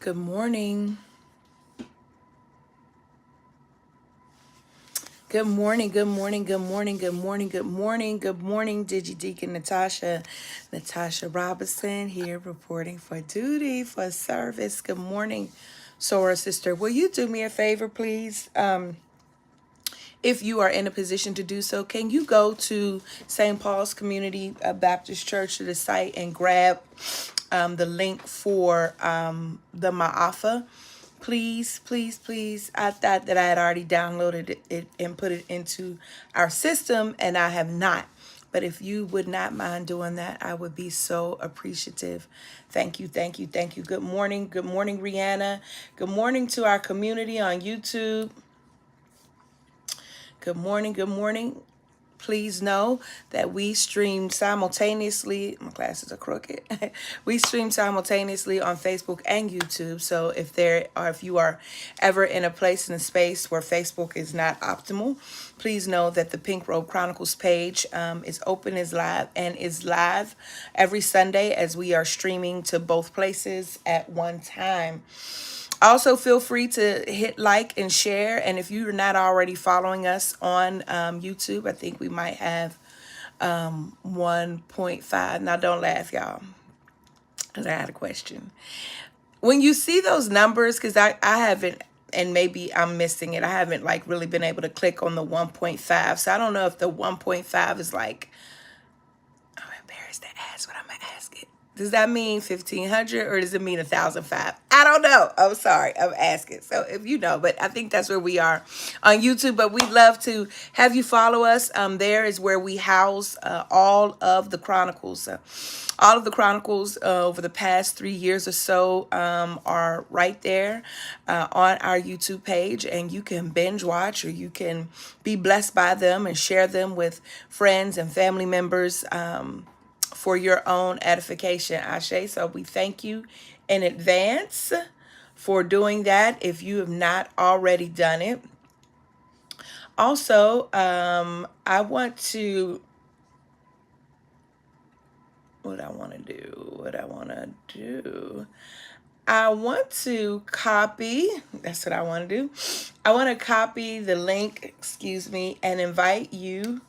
Good morning. Good morning, good morning, good morning, good morning, good morning, good morning, Digi Deacon Natasha Robinson here reporting for duty, for service. Good morning, Sora sister. Will you do me a favor, please? If you are in a position to do so, can you go to St. Paul's Community Baptist Church to the site and grab the link for the Ma'afa? Please, please, please. I thought that I had already downloaded it and put it into our system, and I have not. But if you would not mind doing that, I would be so appreciative. Thank you, thank you, thank you. Good morning. Good morning, Rihanna. Good morning to our community on YouTube. Good morning. Good morning. Please know that we stream simultaneously. My glasses are crooked. We stream simultaneously on Facebook and YouTube. So if you are ever in a place in a space where Facebook is not optimal, please know that the Pink Robe Chronicles page is open, is live every Sunday as we are streaming to both places at one time. Also, feel free to hit like and share. And if you're not already following us on YouTube, I think we might have 1.5. Now, don't laugh, y'all, because I had a question. When you see those numbers, because I haven't, and maybe I'm missing it, I haven't like really been able to click on the 1.5. So I don't know if the 1.5 is like, I'm embarrassed to ask what I'm going to ask it. Does that mean 1,500 or does it mean 1,005? I don't know. I'm sorry. I'm asking. So if you know, but I think that's where we are on YouTube. But we'd love to have you follow us. There is where we house all of the chronicles. All of the chronicles over the past 3 years or so are right there on our YouTube page, and you can binge watch or you can be blessed by them and share them with friends and family members. For your own edification, Ashe. So we thank you in advance for doing that if you have not already done it. Also, I want to, I want to copy, that's what I want to do. I want to copy the link, and invite you.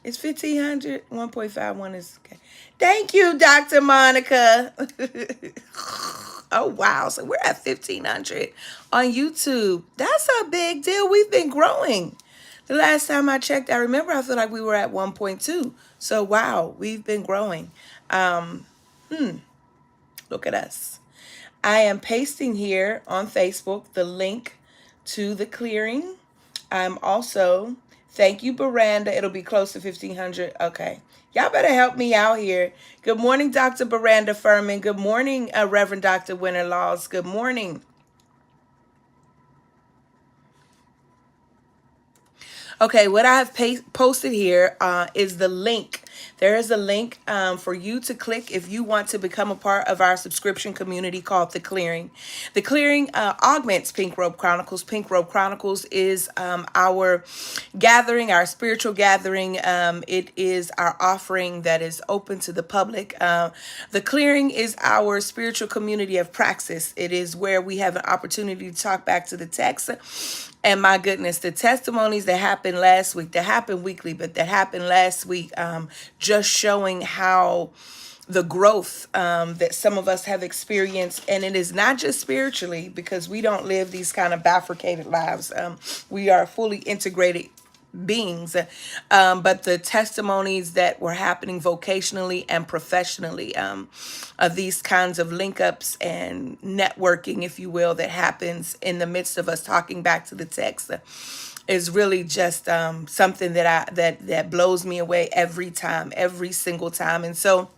It's 1,500. 1.51 is okay. Thank you, Dr. Monica. Oh, wow. So we're at 1,500 on YouTube. That's a big deal. We've been growing. The last time I checked, I remember I feel like we were at 1.2. So, wow, we've been growing. Look at us. I am pasting here on Facebook the link to the clearing. I'm also, thank you, Miranda. It'll be close to 1,500. Okay. Y'all better help me out here. Good morning, Dr. Miranda Furman. Good morning, Reverend Dr. Winter Laws. Good morning. Okay, what I have posted here is the link. There is a link for you to click if you want to become a part of our subscription community called The Clearing. The Clearing augments Pink Robe Chronicles. Pink Robe Chronicles is our gathering, our spiritual gathering. It is our offering that is open to the public. The Clearing is our spiritual community of praxis. It is where we have an opportunity to talk back to the text. And my goodness, the testimonies that happened last week, that happened weekly, but that happened last week, just showing how the growth that some of us have experienced. And it is not just spiritually, because we don't live these kind of bifurcated lives. We are fully integrated beings, but the testimonies that were happening vocationally and professionally, of these kinds of link ups and networking, if you will, that happens in the midst of us talking back to the text, is really just something that blows me away every time, every single time. And so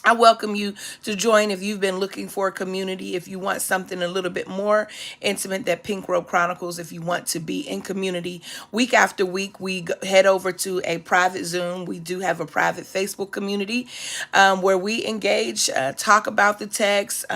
I welcome you to join if you've been looking for a community, if you want something a little bit more intimate than Pink Robe Chronicles, if you want to be in community. Week after week, we head over to a private Zoom. We do have a private Facebook community where we engage, talk about the text,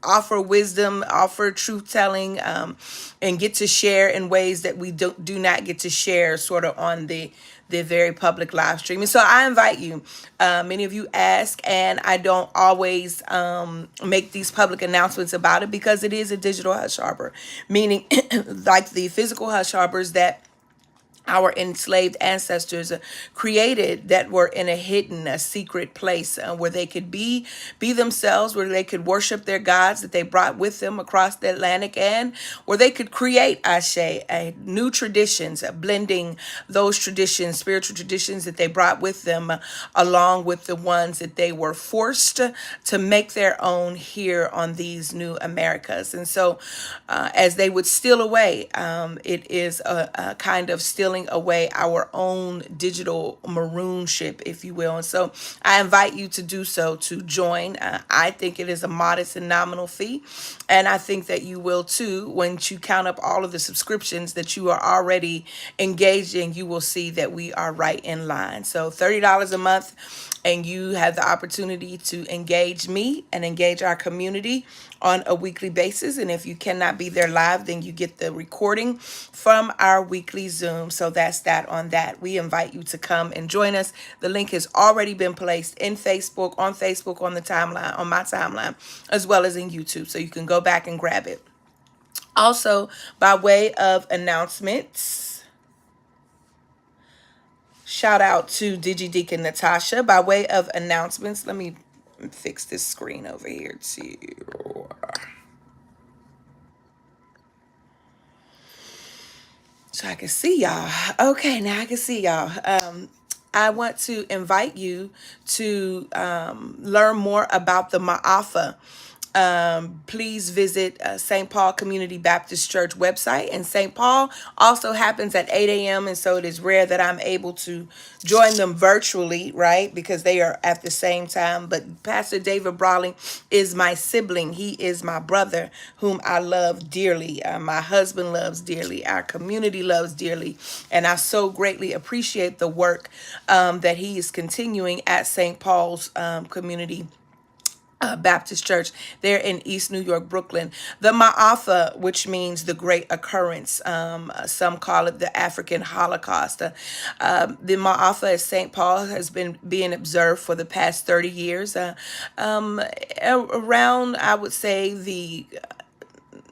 offer wisdom, offer truth telling, and get to share in ways that we do not get to share sort of on the very public live stream. And so I invite you. Many of you ask, and I don't always make these public announcements about it because it is a digital hush harbor, meaning like the physical hush harbors that our enslaved ancestors created, that were in a hidden, a secret place where they could be themselves, where they could worship their gods that they brought with them across the Atlantic, and where they could create new traditions, blending those traditions, spiritual traditions that they brought with them, along with the ones that they were forced to make their own here on these new Americas. And so as they would steal away, it is a kind of stealing away our own digital maroon ship, if you will. And so I invite you to do so, to join. I think it is a modest and nominal fee. And I think that you will too. Once you count up all of the subscriptions that you are already engaged in, you will see that we are right in line. So $30 a month, and you have the opportunity to engage me and engage our community on a weekly basis. And if you cannot be there live, then you get the recording from our weekly Zoom. So that's that on that. We invite you to come and join us. The link has already been placed in Facebook, on the timeline, on my timeline, as well as in YouTube. So you can go back and grab it. Also, by way of announcements, shout out to DigiDeacon Natasha. By way of announcements, let me fix this screen over here too, so I can see y'all. Okay, now I can see y'all. I want to invite you to learn more about the Ma'afa. Please visit St. Paul Community Baptist Church website. And St. Paul also happens at 8 a.m. And so it is rare that I'm able to join them virtually, right? Because they are at the same time. But Pastor David Brawley is my sibling. He is my brother, whom I love dearly. My husband loves dearly. Our community loves dearly. And I so greatly appreciate the work that he is continuing at St. Paul's Community Baptist Church there in East New York, Brooklyn. The Ma'afa, which means the great occurrence. Some call it the African Holocaust. The Ma'afa at St. Paul has been being observed for the past 30 years. Around, I would say,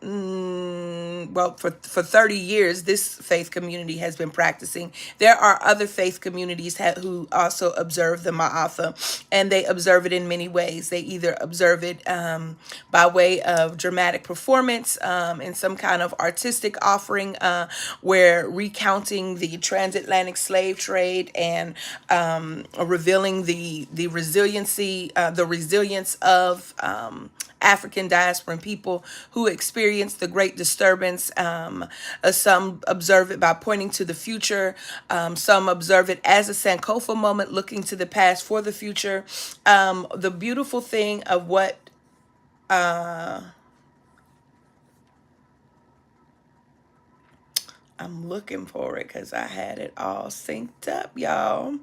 for 30 years, this faith community has been practicing. There are other faith communities who also observe the Ma'afa, and they observe it in many ways. They either observe it by way of dramatic performance, in some kind of artistic offering, where recounting the transatlantic slave trade and revealing the resilience of African diasporan people who experienced the Great Disturbance. Some observe it by pointing to the future. Some observe it as a Sankofa moment, looking to the past for the future. The beautiful thing of what I'm looking for it, because I had it all synced up, y'all.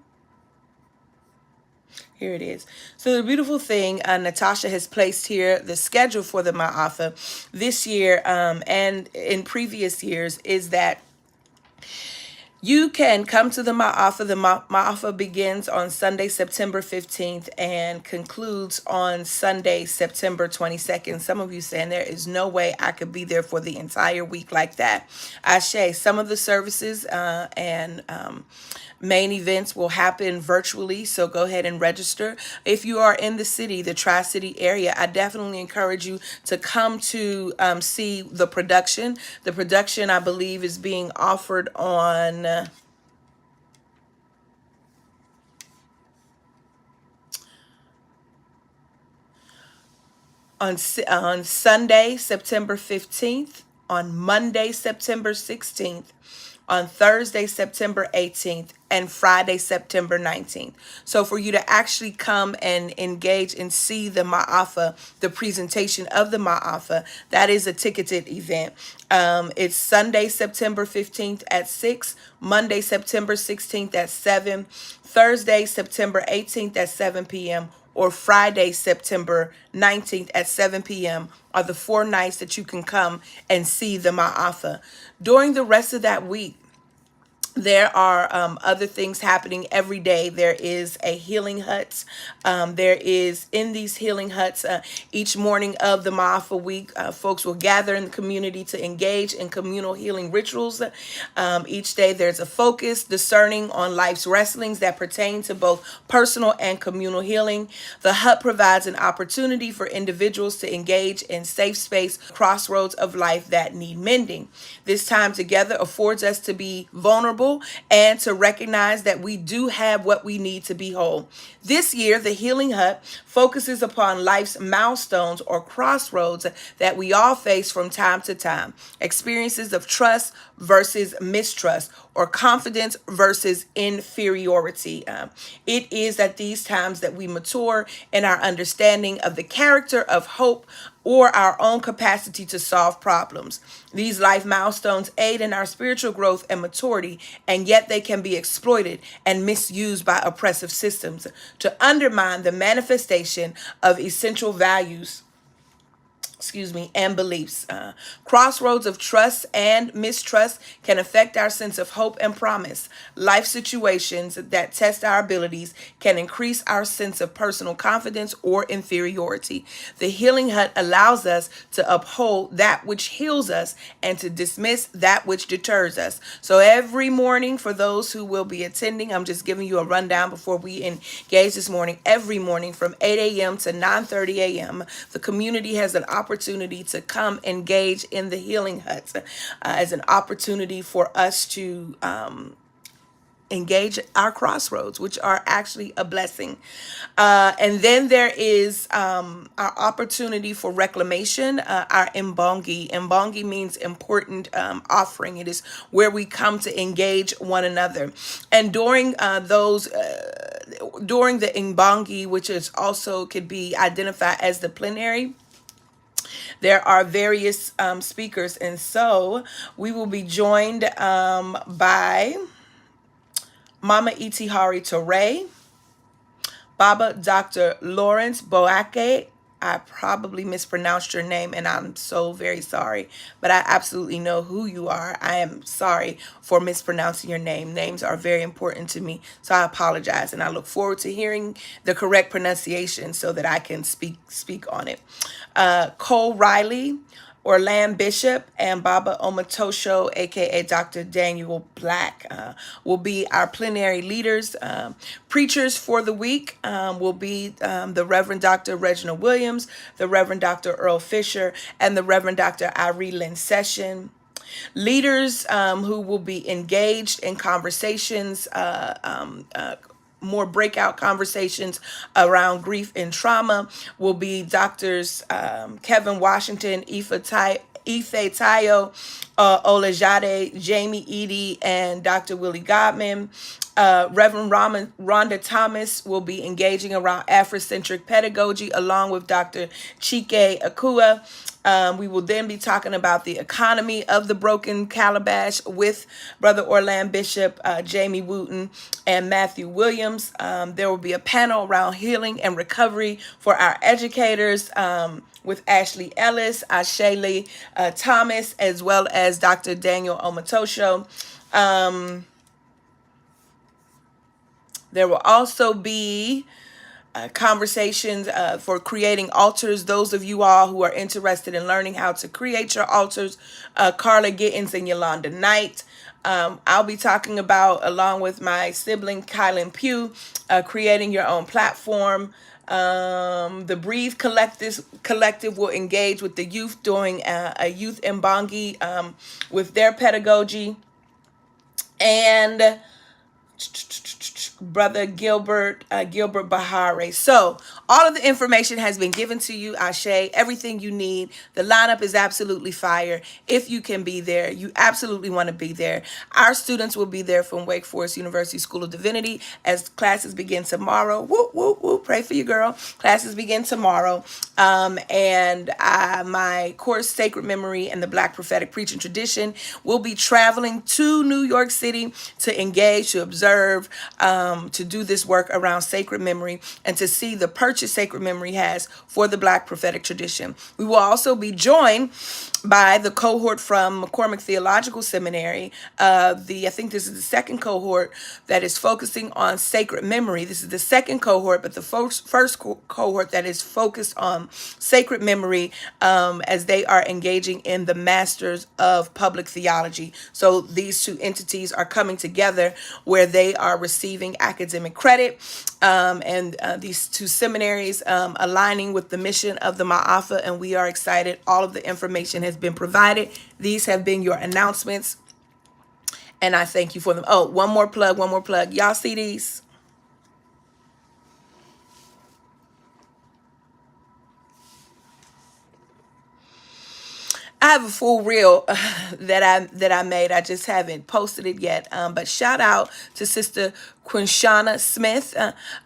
Here it is. So the beautiful thing, Natasha has placed here the schedule for the Ma'afa this year and in previous years, is that you can come to the Ma'afa. The Ma'afa begins on Sunday, September 15th and concludes on Sunday, September 22nd. Some of you saying there is no way I could be there for the entire week like that. Ashe, some of the services and main events will happen virtually, so go ahead and register. If you are in the city, the Tri-City area, I definitely encourage you to come to see the production. The production, I believe, is being offered on Sunday, September 15th, on Monday, September 16th, on Thursday, September 18th, and Friday, September 19th. So for you to actually come and engage and see the Ma'afa, the presentation of the Ma'afa, that is a ticketed event. It's Sunday, September 15th at 6, Monday, September 16th at 7, Thursday, September 18th at 7 p.m., or Friday, September 19th at 7 p.m. are the 4 nights that you can come and see the Ma'afa. During the rest of that week, there are other things happening every day. There is a healing hut. There is in these healing huts each morning of the Ma'afa week, folks will gather in the community to engage in communal healing rituals. Each day there's a focus discerning on life's wrestlings that pertain to both personal and communal healing. The hut provides an opportunity for individuals to engage in safe space, crossroads of life that need mending. This time together affords us to be vulnerable and to recognize that we do have what we need to be whole. This year, the Healing Hut focuses upon life's milestones or crossroads that we all face from time to time. Experiences of trust versus mistrust, or confidence versus inferiority. It is at these times that we mature in our understanding of the character of hope or our own capacity to solve problems. These life milestones aid in our spiritual growth and maturity, and yet they can be exploited and misused by oppressive systems to undermine the manifestation of essential values and beliefs. Crossroads of trust and mistrust can affect our sense of hope and promise. Life situations that test our abilities can increase our sense of personal confidence or inferiority. The Healing Hut allows us to uphold that which heals us and to dismiss that which deters us. So every morning, for those who will be attending, I'm just giving you a rundown before we engage this morning. Every morning from 8 a.m. to 9:30 a.m., the community has an opportunity to come engage in the Healing Huts as an opportunity for us to engage our crossroads, which are actually a blessing. And then there is our opportunity for reclamation, our Mbongi. Mbongi means important offering. It is where we come to engage one another. And during during the Mbongi, which is also could be identified as the plenary, there are various speakers. And so we will be joined by Mama Itihari Toure, Baba Dr. Lawrence Boake. I probably mispronounced your name and I'm so very sorry, but I absolutely know who you are. I am sorry for mispronouncing your name. Names are very important to me, so I apologize, and I look forward to hearing the correct pronunciation so that I can speak on it. Cole Riley, Orland Bishop, and Baba Omatosho, aka Dr. Daniel Black, will be our plenary leaders. Preachers for the week will be the Reverend Dr. Reginald Williams, the Reverend Dr. Earl Fisher, and the Reverend Dr. Irene Lynn Session. Leaders who will be engaged in conversations, more breakout conversations around grief and trauma will be doctors Kevin Washington, Ife Tayo, Olajade, Jamie Eady, and Dr. Willie Godman. Reverend Rhonda Thomas will be engaging around Afrocentric pedagogy along with Dr. Chike Akua. We will then be talking about the economy of the broken calabash with Brother Orland Bishop, Jamie Wooten, and Matthew Williams. There will be a panel around healing and recovery for our educators with Ashley Ellis, Ashaylee Thomas, as well as Dr. Daniel Omatosho. There will also be conversations for creating altars. Those of you all who are interested in learning how to create your altars, Carla Gittins and Yolanda Knight. I'll be talking about, along with my sibling Kylan Pugh, creating your own platform. The Breathe Collective will engage with the youth doing a youth Mbongi with their pedagogy. And Brother Gilbert Bahare. So all of the information has been given to you, Ashe, everything you need. The lineup is absolutely fire. If you can be there, you absolutely want to be there. Our students will be there from Wake Forest University School of Divinity as classes begin tomorrow. Whoop, whoop, whoop. Pray for you, girl. Classes begin tomorrow. And my course, Sacred Memory and the Black Prophetic Preaching Tradition, will be traveling to New York City to engage, to observe, to do this work around sacred memory and to see the purchase sacred memory has for the Black prophetic tradition. We will also be joined by the cohort from McCormick Theological Seminary. I think this is the second cohort that is focusing on sacred memory. This is the second cohort, but the first cohort that is focused on sacred memory, as they are engaging in the Masters of Public Theology. So these two entities are coming together where they are receiving academic credit, and these two seminaries aligning with the mission of the Ma'afa, and we are excited. All of the information has been provided. These have been your announcements, and I thank you for them. Oh, one more plug. Y'all see these? I have a full reel that I made. I just haven't posted it yet. But shout out to Sister Quinshana Smith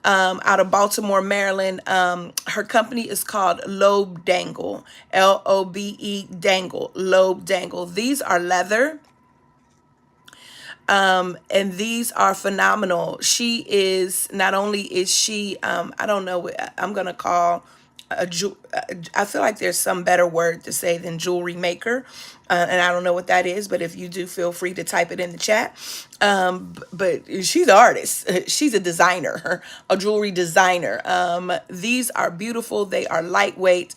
out of Baltimore, Maryland. Her company is called Lobe Dangle, Lobe Dangle, Lobe Dangle. These are leather. And these are phenomenal. She is, not only is she, I don't know what I'm gonna call I feel like there's some better word to say than jewelry maker, and I don't know what that is. But if you do, feel free to type it in the chat. But she's an artist. She's a designer, a jewelry designer. These are beautiful. They are lightweight.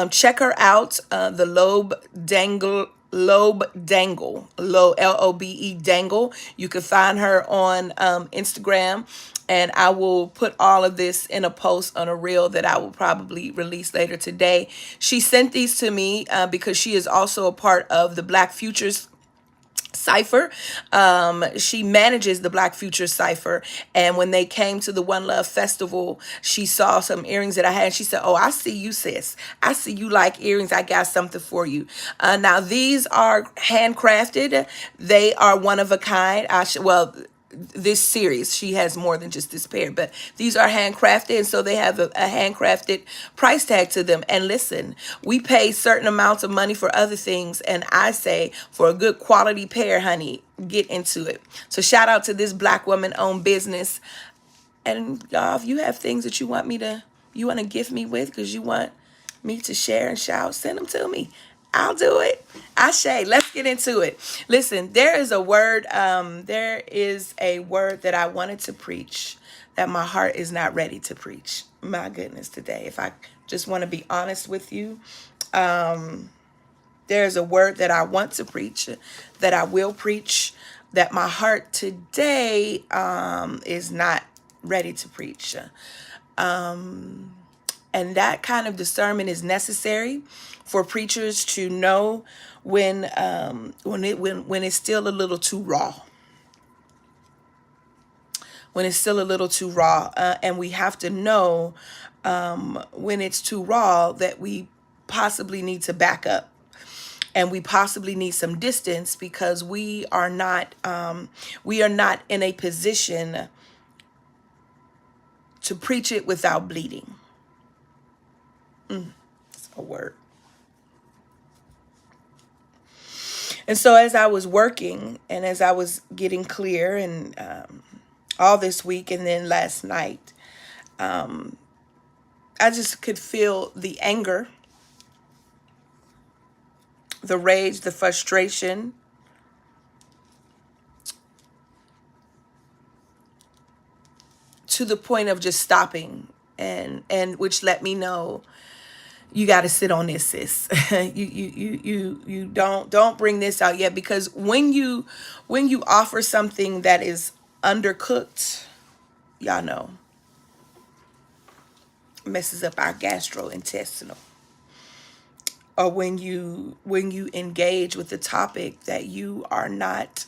Check her out. The Lobe Dangle. Lobe Dangle. You can find her on Instagram, and I will put all of this in a post on a reel that I will probably release later today. She sent these to me because she is also a part of the Black Futures Cipher. She manages the Black Futures Cipher, and when they came to the One Love Festival, she saw some earrings that I had, and she said, "Oh, I see you, sis. I see you like earrings. I got something for you." Now these are handcrafted. They are one of a kind. This series, she has more than just this pair, but these are handcrafted, and so they have a handcrafted price tag to them. And listen, we pay certain amounts of money for other things, and I say for a good quality pair, honey, get into it. So shout out to this Black woman owned business. And y'all, if you have things that you want to gift me with, because you want me to share and shout, send them to me. I'll do it. Ashe, let's get into it. Listen, there is a word that I wanted to preach that my heart is not ready to preach. My goodness, today, if I just want to be honest with you, there's a word that I want to preach, that I will preach, that my heart today is not ready to preach. And that kind of discernment is necessary for preachers to know when it's still a little too raw. When it's still a little too raw, and we have to know when it's too raw that we possibly need to back up, and we possibly need some distance, because we are not in a position to preach it without bleeding. It's a word. And so as I was working and as I was getting clear, and all this week and then last night, I just could feel the anger, the rage, the frustration, to the point of just stopping, and which let me know, you got to sit on this, sis. you don't bring this out yet, because when you offer something that is undercooked, y'all know, messes up our gastrointestinal. Or when you engage with the topic that you are not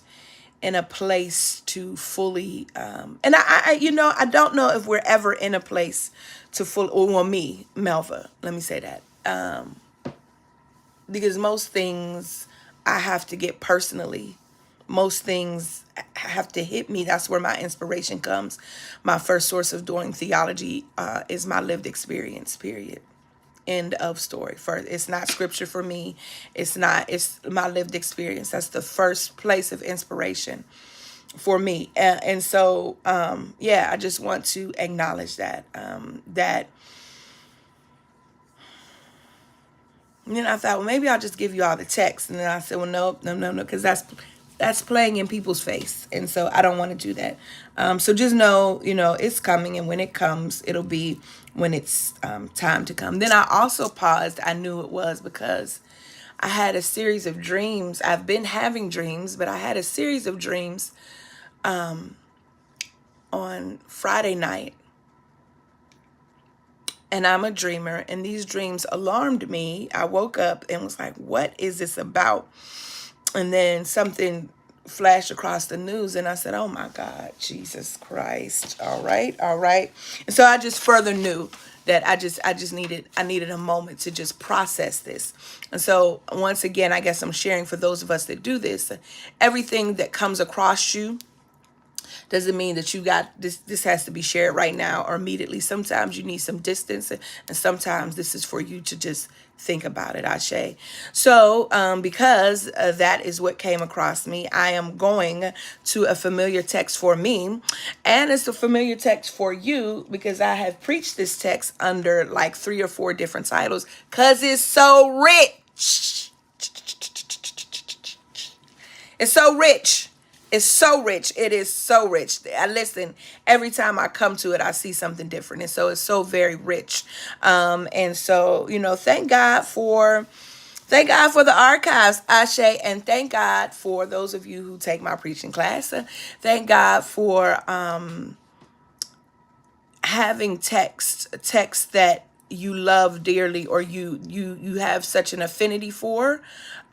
in a place to fully, and I don't know if we're ever in a place to full, or me, Melva, let me say that, because most things I have to get personally. Most things have to hit me. That's where my inspiration comes. My first source of doing theology is my lived experience, period. End of story. First, it's not scripture for me. It's my lived experience. That's the first place of inspiration. for me. And so, yeah, I just want to acknowledge that, that, and then I thought, well, maybe I'll just give you all the text. And then I said, well, no, no, no, no, because that's playing in people's face, and so I don't want to do that. So just know, it's coming, and when it comes, it'll be when it's time to come. Then I also paused. I knew it was because I had a series of dreams. I've been having dreams, but I had a series of dreams on Friday night. And I'm a dreamer, and these dreams alarmed me. I woke up and was like, what is this about? And then something flashed across the news, and I said, oh my God, Jesus Christ. All right, all right. And so I just further knew that I needed a moment to just process this. And so once again, I guess I'm sharing for those of us that do this, everything that comes across you doesn't mean that you got this has to be shared right now or immediately. Sometimes you need some distance, and sometimes this is for you to just think about it, Ashe. So because that is what came across me, I am going to a familiar text for me, and it's a familiar text for you because I have preached this text under like 3 or 4 different titles because it's so rich. It's so rich. It's so rich. It is so rich. I listen, every time I come to it, I see something different. And so it's so very rich. And so, thank God for the archives, Ashe, and thank God for those of you who take my preaching class. Thank God for having text that you love dearly, or you have such an affinity for,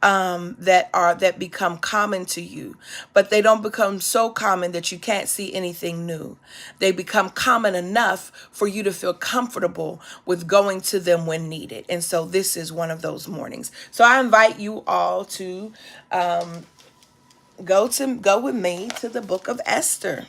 that become common to you, but they don't become so common that you can't see anything new. They become common enough for you to feel comfortable with going to them when needed. And so this is one of those mornings. So I invite you all to go with me to the book of Esther.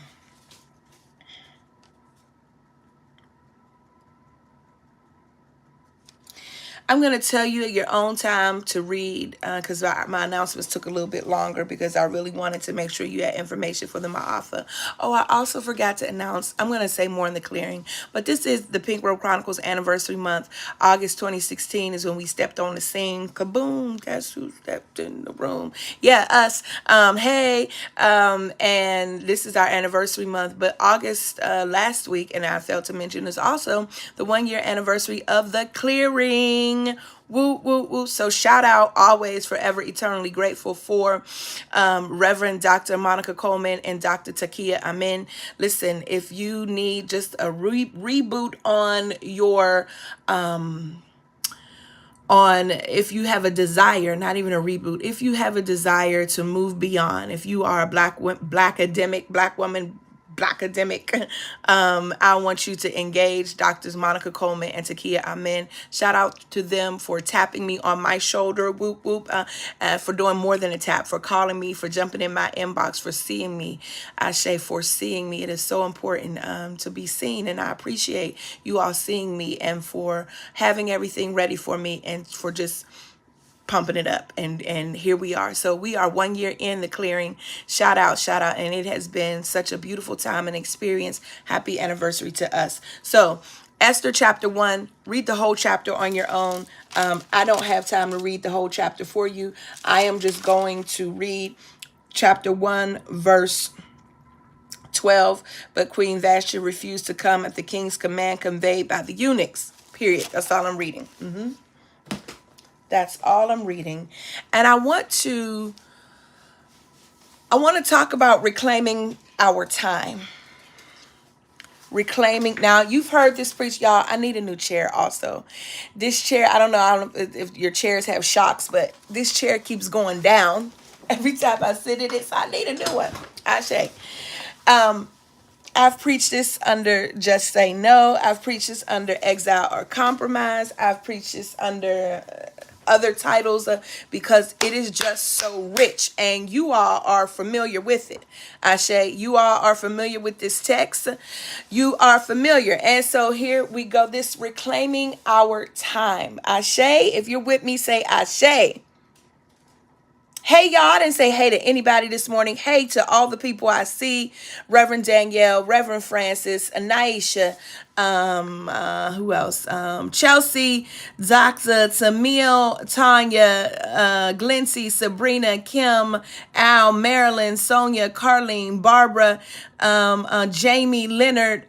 I'm going to tell you at your own time to read, because my announcements took a little bit longer because I really wanted to make sure you had information for the Ma'afa. Oh, I also forgot to announce, I'm going to say more in the clearing, but this is the Pink Robe Chronicles anniversary month. August 2016 is when we stepped on the scene. Kaboom, guess who stepped in the room? Yeah, us. Hey, and this is our anniversary month, but August last week, and I failed to mention, is also the 1-year anniversary of the clearing. Woo, woo, woo. So shout out, always, forever, eternally grateful for Reverend Dr. Monica Coleman and Dr. Takia Amen. Listen, if you need just a reboot on your if you have a desire, not even a reboot, if you have a desire to move beyond, if you are a black woman, academic, I want you to engage Doctors Monica Coleman and Takia Amen. Shout out to them for tapping me on my shoulder, whoop whoop, for doing more than a tap, for calling me, for jumping in my inbox, for seeing me. I say for seeing me. It is so important to be seen, and I appreciate you all seeing me and for having everything ready for me and for just pumping it up, and here we are. So we are 1 year in the clearing. Shout out, and it has been such a beautiful time and experience. Happy anniversary to us. So Esther chapter 1, read the whole chapter on your own. I don't have time to read the whole chapter for you. I am just going to read chapter 1 verse 12. But Queen Vashti refused to come at the king's command conveyed by the eunuchs. Period. That's all I'm reading. That's all I'm reading. And I want to talk about reclaiming our time. Reclaiming. Now, you've heard this preach, y'all. I need a new chair also. This chair, I don't know if your chairs have shocks, but this chair keeps going down every time I sit in it, so I need a new one. I say. I've preached this under Just Say No. I've preached this under Exile or Compromise. I've preached this under other titles because it is just so rich, and you all are familiar with it. Ashe, you all are familiar with this text. You are familiar. And so here we go. This reclaiming our time. Ashe, if you're with me, say Ashe. Hey, y'all, I didn't say hey to anybody this morning. Hey to all the people I see. Reverend Danielle, Reverend Francis, Anaisha, who else? Chelsea, Dr. Tamil, Tanya, Glency, Sabrina, Kim, Al, Marilyn, Sonia, Carlene, Barbara, Jamie, Leonard,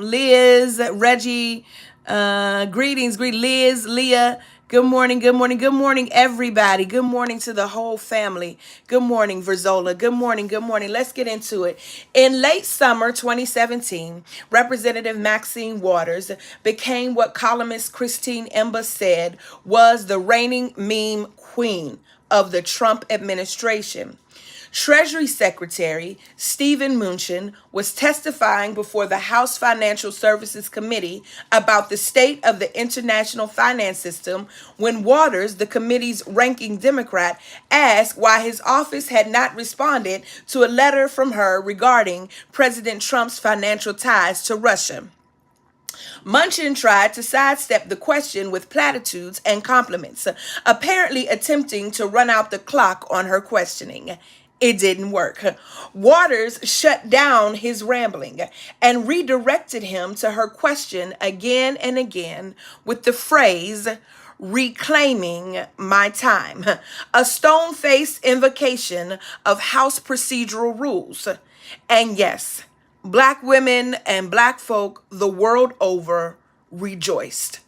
Liz, Reggie, greet Liz, Leah. Good morning, good morning, good morning, everybody. Good morning to the whole family. Good morning, Verzola. Good morning, good morning. Let's get into it. In late summer 2017, Representative Maxine Waters became what columnist Christine Emba said was the reigning meme queen of the Trump administration. Treasury Secretary Stephen Mnuchin was testifying before the House Financial Services Committee about the state of the international finance system when Waters, the committee's ranking Democrat, asked why his office had not responded to a letter from her regarding President Trump's financial ties to Russia. Mnuchin tried to sidestep the question with platitudes and compliments, apparently attempting to run out the clock on her questioning. It didn't work. Waters shut down his rambling and redirected him to her question again and again with the phrase, reclaiming my time, a stone-faced invocation of House procedural rules. And yes, Black women and Black folk the world over rejoiced.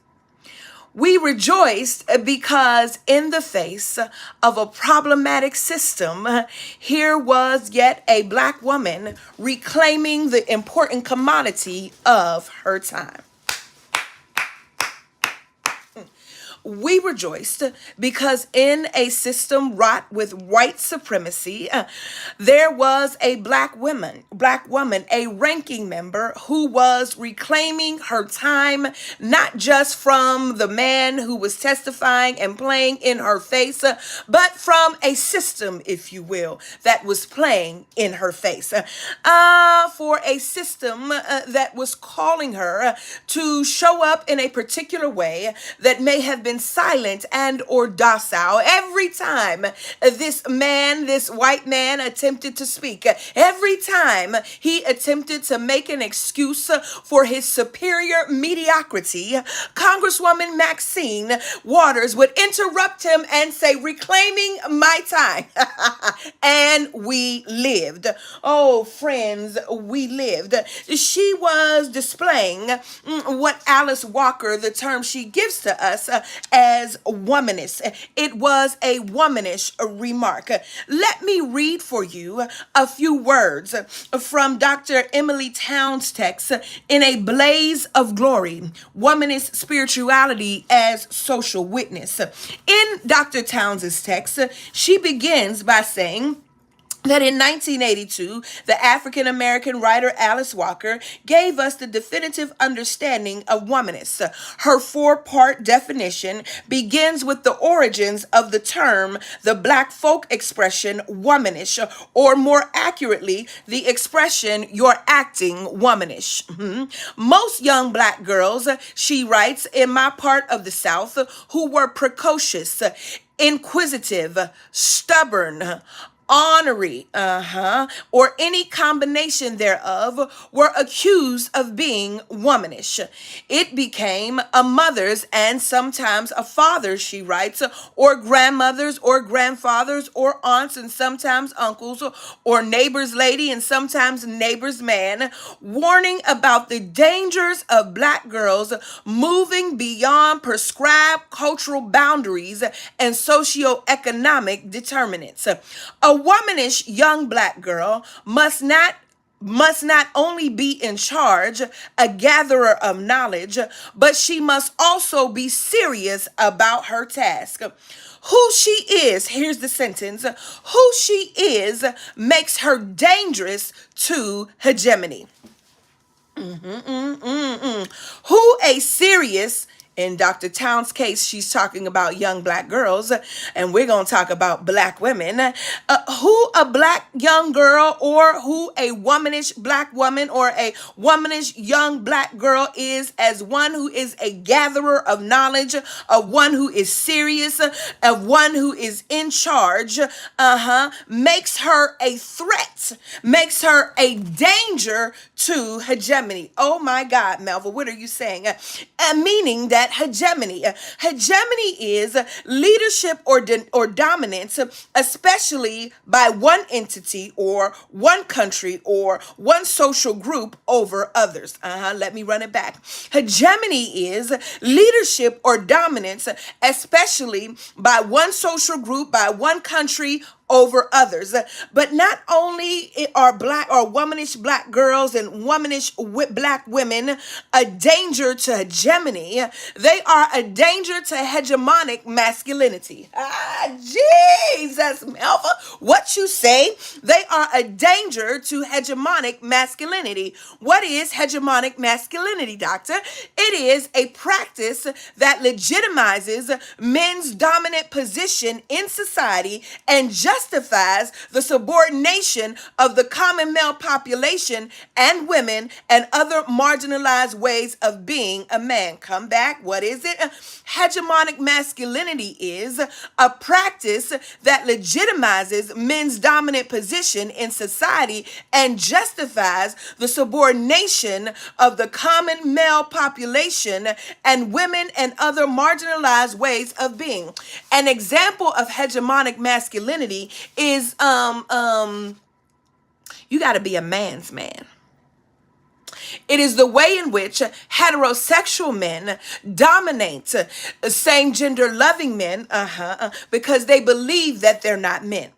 We rejoiced because in the face of a problematic system, here was yet a Black woman reclaiming the important commodity of her time. We rejoiced because in a system wrought with white supremacy, there was a black woman, a ranking member who was reclaiming her time, not just from the man who was testifying and playing in her face, but from a system, if you will, that was playing in her face. For a system that was calling her to show up in a particular way that may have been silent and or docile every time this white man attempted to speak, every time he attempted to make an excuse for his superior mediocrity, Congresswoman Maxine Waters would interrupt him and say, reclaiming my time. And we lived. Oh, friends, we lived. She was displaying what Alice Walker, the term she gives to us as womanish. It was a womanish remark. Let me read for you a few words from Dr. Emily Towns' text in A Blaze of Glory, Womanish Spirituality as Social Witness. In Dr. Towns' text, she begins by saying, that in 1982, the African-American writer Alice Walker gave us the definitive understanding of womanish. Her four-part definition begins with the origins of the term, the Black folk expression womanish, or more accurately, the expression you're acting womanish. Most young Black girls, she writes, in my part of the South, who were precocious, inquisitive, stubborn, ornery, or any combination thereof, were accused of being womanish. It became a mother's and sometimes a father's, she writes, or grandmothers or grandfathers or aunts and sometimes uncles or neighbor's lady and sometimes neighbor's man, warning about the dangers of Black girls moving beyond prescribed cultural boundaries and socioeconomic determinants. A womanish young Black girl must not only be in charge, a gatherer of knowledge, but she must also be serious about her task. Who she is, here's the sentence, who she is makes her dangerous to hegemony. Who a serious In Dr. Town's case, she's talking about young black girls, and we're going to talk about black women. Who a black young girl or who a womanish black woman or a womanish young black girl is, as one who is a gatherer of knowledge, of one who is serious, of one who is in charge, makes her a threat, makes her a danger to hegemony. Oh my God, Melva, what are you saying? Meaning that hegemony is leadership or dominance, especially by one entity or one country or one social group over others. Let me run it back. Hegemony is leadership or dominance, especially by one social group, by one country over others. But not only are black or womanish black girls and womanish black women a danger to hegemony, they are a danger to hegemonic masculinity. Jesus, Melva, what you say? They are a danger to hegemonic masculinity. What is hegemonic masculinity, doctor? It is a practice that legitimizes men's dominant position in society and justifies the subordination of the common male population and women and other marginalized ways of being a man. Come back. What is it? Hegemonic masculinity is a practice that legitimizes men's dominant position in society and justifies the subordination of the common male population and women and other marginalized ways of being. An example of hegemonic masculinity is you got to be a man's man. It is the way in which heterosexual men dominate same gender loving men because they believe that they're not men.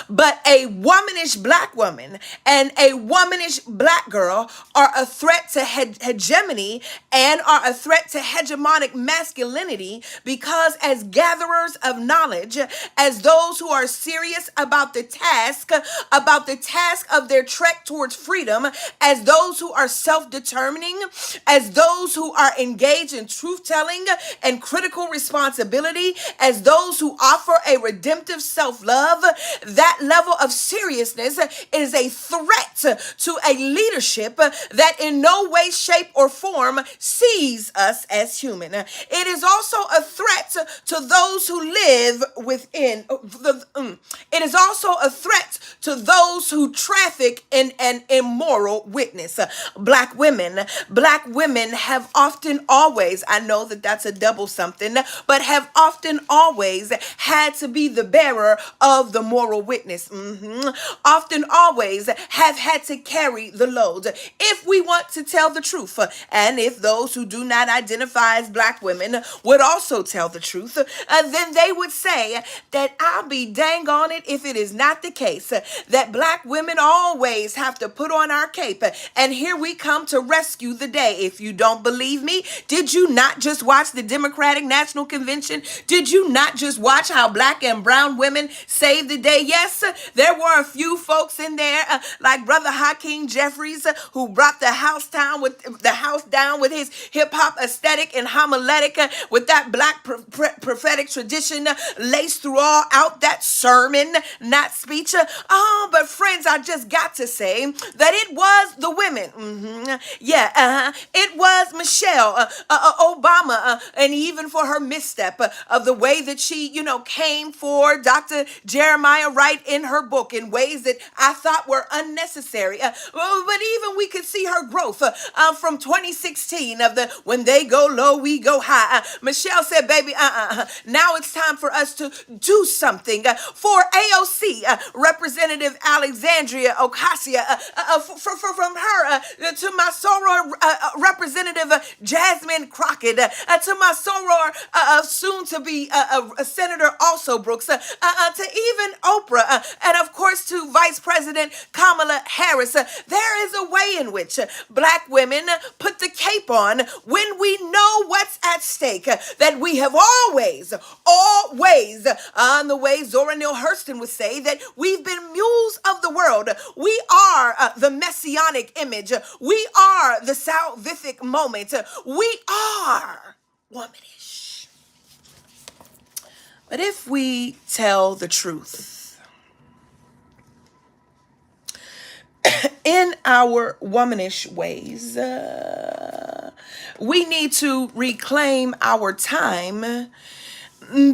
But a womanish black woman and a womanish black girl are a threat to hegemony and are a threat to hegemonic masculinity because as gatherers of knowledge, as those who are serious about the task of their trek towards freedom, as those who are self-determining, as those who are engaged in truth-telling and critical responsibility, as those who offer a redemptive self-love, that level of seriousness is a threat to a leadership that in no way, shape, or form sees us as human. It is also a threat to those who live within. It is also a threat to those who traffic in an immoral witness. Black women have often always, I know that that's a double something, but have often always had to be the bearer of the moral witness. Often always have had to carry the load. If we want to tell the truth, and if those who do not identify as black women would also tell the truth, then they would say that I'll be dang on it if it is not the case that black women always have to put on our cape, and here we come to rescue the day. If you don't believe me, did you not just watch the Democratic National Convention? Did you not just watch how black and brown women saved the day? Yes, there were a few folks in there, like Brother Hakeem Jeffries, who brought the house down with his hip hop aesthetic and homiletic, with that black prophetic tradition laced through all out that sermon, not speech. But friends, I just got to say that it was the women. It was Michelle Obama, and even for her misstep of the way that she, came for Dr. Jeremiah Wright in her book in ways that I thought were unnecessary. But even we could see her growth from 2016 of the when they go low, we go high. Michelle said, baby, now it's time for us to do something for AOC, Representative Alexandria Ocasio, from her to my soror Representative Jasmine Crockett, to my soror soon to be Senator also Brooks, to even Oprah, and of course to Vice President Kamala Harris. There is a way in which black women put the cape on when we know what's at stake, that we have always, the way Zora Neale Hurston would say, that we've been mules of the world. We are the messianic image. We are the salvific moment. We are womanish. But if we tell the truth, in our womanish ways, we need to reclaim our time,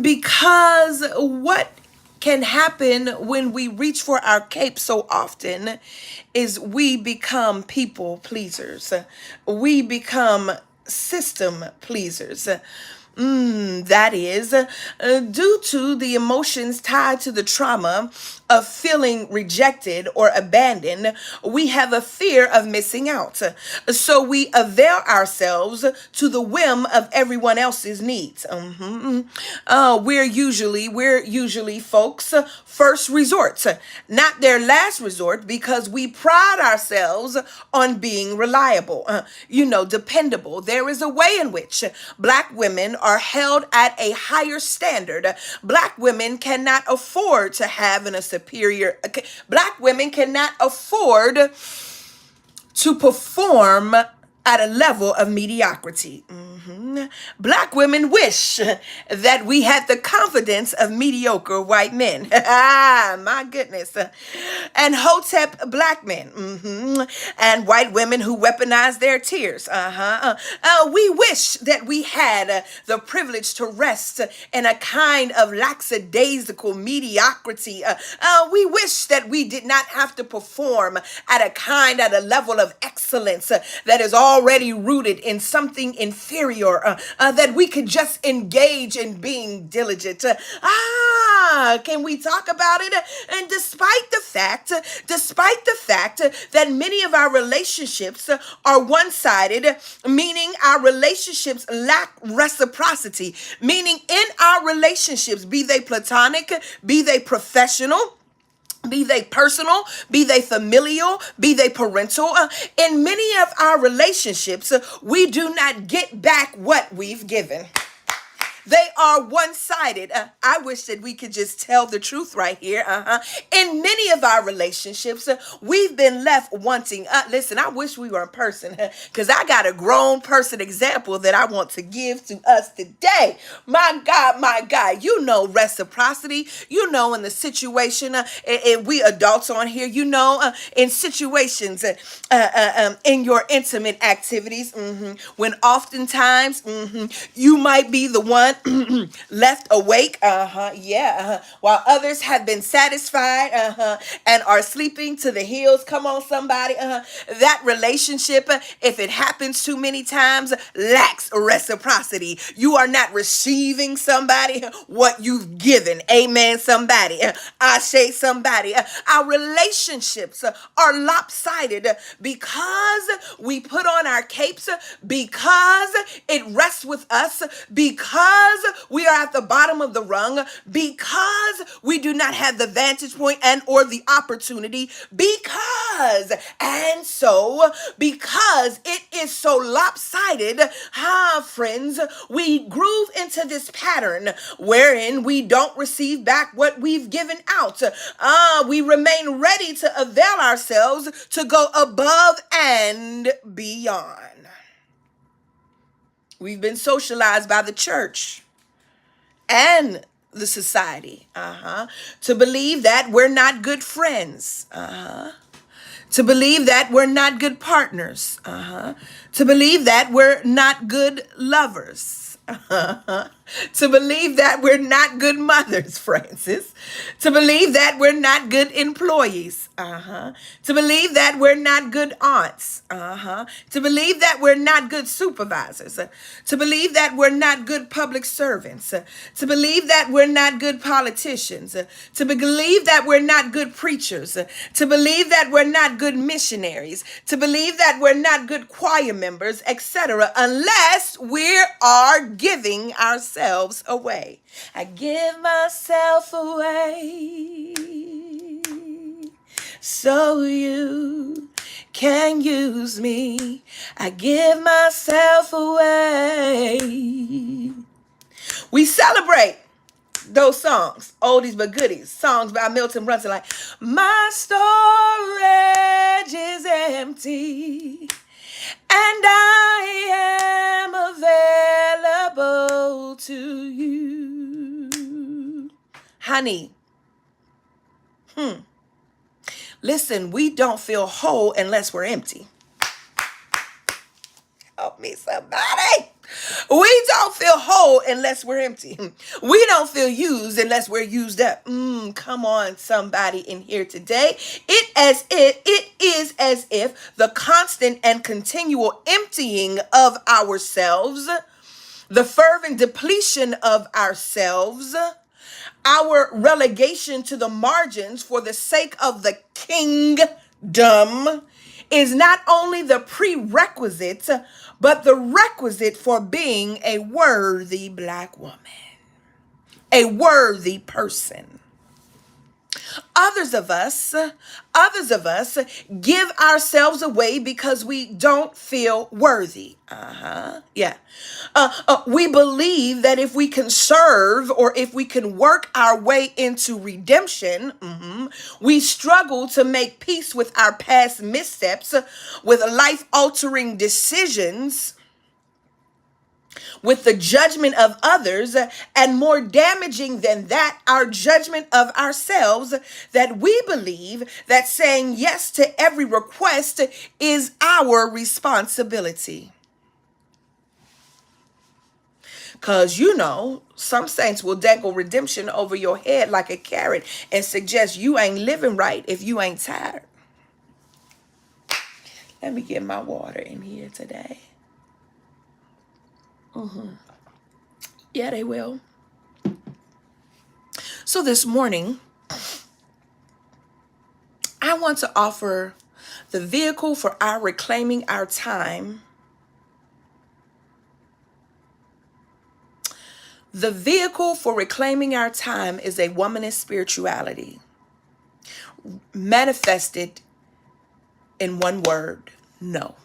because what can happen when we reach for our cape so often is we become people pleasers. We become system pleasers. That is due to the emotions tied to the trauma of feeling rejected or abandoned. We have a fear of missing out. So we avail ourselves to the whim of everyone else's needs. We're usually folks' first resort, not their last resort, because we pride ourselves on being reliable, dependable. There is a way in which Black women are held at a higher standard. Black women cannot afford to have a superior. Black women cannot afford to perform at a level of mediocrity. Black women wish that we had the confidence of mediocre white men. My goodness. And Hotep Black men. And white women who weaponize their tears. We wish that we had the privilege to rest in a kind of lackadaisical mediocrity. We wish that we did not have to perform at a level of excellence that is already rooted in something inferior, that we could just engage in being diligent. Can we talk about it? And despite the fact that many of our relationships are one-sided, meaning our relationships lack reciprocity, meaning in our relationships, be they platonic, be they professional, be they personal, be they familial, be they parental. In many of our relationships, we do not get back what we've given. They are one-sided. I wish that we could just tell the truth right here. In many of our relationships, we've been left wanting. Listen, I wish we were in person, because I got a grown person example that I want to give to us today. My God, reciprocity. In the situation, and we adults on here, in situations, in your intimate activities, when oftentimes you might be the one left awake, while others have been satisfied, and are sleeping to the hills. Come on, somebody. That relationship, if it happens too many times, lacks reciprocity. You are not receiving, somebody, what you've given. Amen, somebody. I say, somebody. Our relationships are lopsided because we put on our capes, because it rests with us, because we are at the bottom of the rung, because we do not have the vantage point and or the opportunity, because it is so lopsided, friends, we groove into this pattern wherein we don't receive back what we've given out. We remain ready to avail ourselves to go above and beyond. We've been socialized by the church and the society, to believe that we're not good friends, to believe that we're not good partners, to believe that we're not good lovers, to believe that we're not good mothers, Francis, to believe that we're not good employees, to believe that we're not good aunts, to believe that we're not good supervisors, to believe that we're not good public servants, to believe that we're not good politicians, to believe that we're not good preachers, to believe that we're not good missionaries, to believe that we're not good choir members, etc., unless we are giving ourselves away. I give myself away so you can use me. I give myself away. We celebrate those songs, oldies but goodies, songs by Milton Brunson, like, my storage is empty and I am available to you. Honey, listen, we don't feel whole unless we're empty. Help me, somebody. We don't feel whole unless we're empty. We don't feel used unless we're used up. Come on, somebody in here today. It is as if the constant and continual emptying of ourselves, the fervent depletion of ourselves, our relegation to the margins for the sake of the kingdom is not only the prerequisite, but the requisite for being a worthy Black woman, a worthy person. Others of us give ourselves away because we don't feel worthy. Yeah. We believe that if we can serve or if we can work our way into redemption, we struggle to make peace with our past missteps, with life-altering decisions, with the judgment of others, and more damaging than that, our judgment of ourselves, that we believe that saying yes to every request is our responsibility. Because, some saints will dangle redemption over your head like a carrot and suggest you ain't living right if you ain't tired. Let me get my water in here today. Yeah, they will. So this morning, I want to offer the vehicle for our reclaiming our time. The vehicle for reclaiming our time is a womanist spirituality, manifested in one word: no.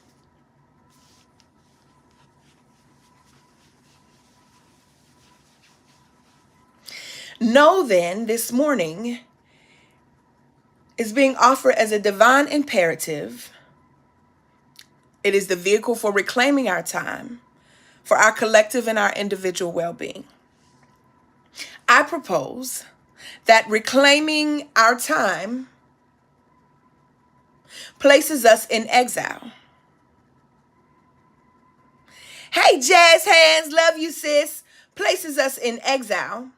No, then, this morning is being offered as a divine imperative. It is the vehicle for reclaiming our time, for our collective and our individual well-being. I propose that reclaiming our time places us in exile. Hey, jazz hands, love you, sis. Places us in exile.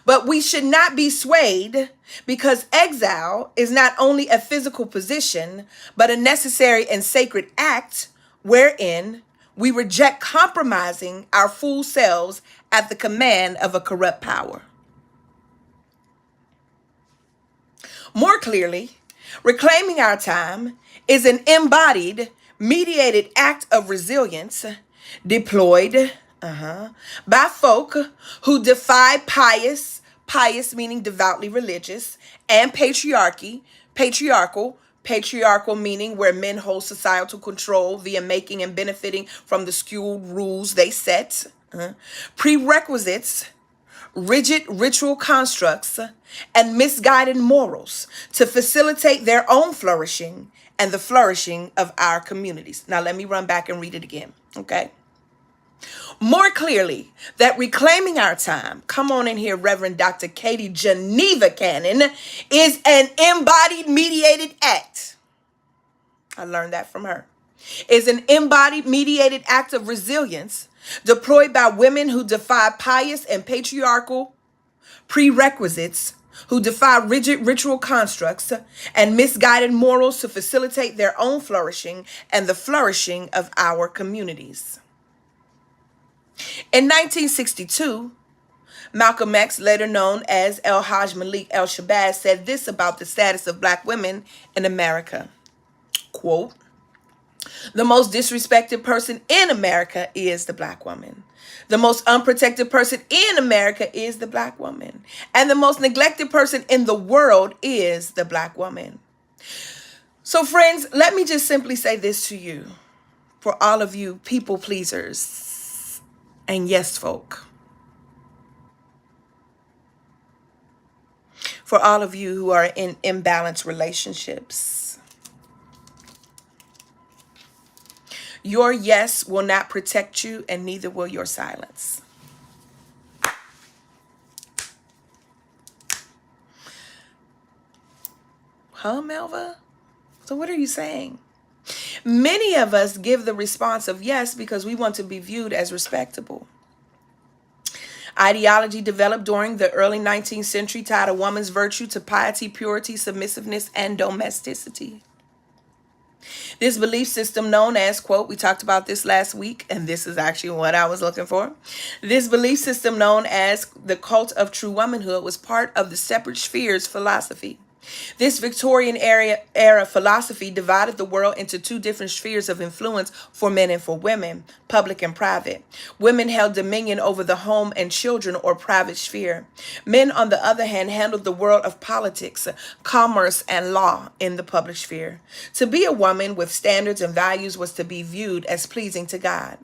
But we should not be swayed, because exile is not only a physical position, but a necessary and sacred act wherein we reject compromising our full selves at the command of a corrupt power. More clearly, reclaiming our time is an embodied, mediated act of resilience deployed by folk who defy pious meaning devoutly religious, and patriarchal meaning where men hold societal control via making and benefiting from the skewed rules they set, prerequisites, rigid ritual constructs, and misguided morals to facilitate their own flourishing and the flourishing of our communities. Now let me run back and read it again, okay? More clearly, that reclaiming our time, come on in here, Reverend Dr. Katie Geneva Cannon, is an embodied mediated act. I learned that from her. Is an embodied mediated act of resilience deployed by women who defy pious and patriarchal prerequisites, who defy rigid ritual constructs and misguided morals to facilitate their own flourishing and the flourishing of our communities. In 1962, Malcolm X, later known as El-Hajj Malik El-Shabazz, said this about the status of Black women in America. Quote, "The most disrespected person in America is the Black woman. The most unprotected person in America is the Black woman. And the most neglected person in the world is the Black woman." So friends, let me just simply say this to you, for all of you people pleasers and yes folk. for all of you who are in imbalanced relationships. Your yes will not protect you, and neither will your silence. Huh, Melva? So what are you saying? Many of us give the response of yes because we want to be viewed as respectable. Ideology developed during the early 19th century tied a woman's virtue to piety, purity, submissiveness, and domesticity. This belief system known as, quote, we talked about this last week, and this is actually what I was looking for. This belief system known as the cult of true womanhood was part of the separate spheres philosophy. This Victorian era philosophy divided the world into two different spheres of influence for men and for women, public and private. Women held dominion over the home and children, or private sphere. Men, on the other hand, handled the world of politics, commerce, and law in the public sphere. To be a woman with standards and values was to be viewed as pleasing to God.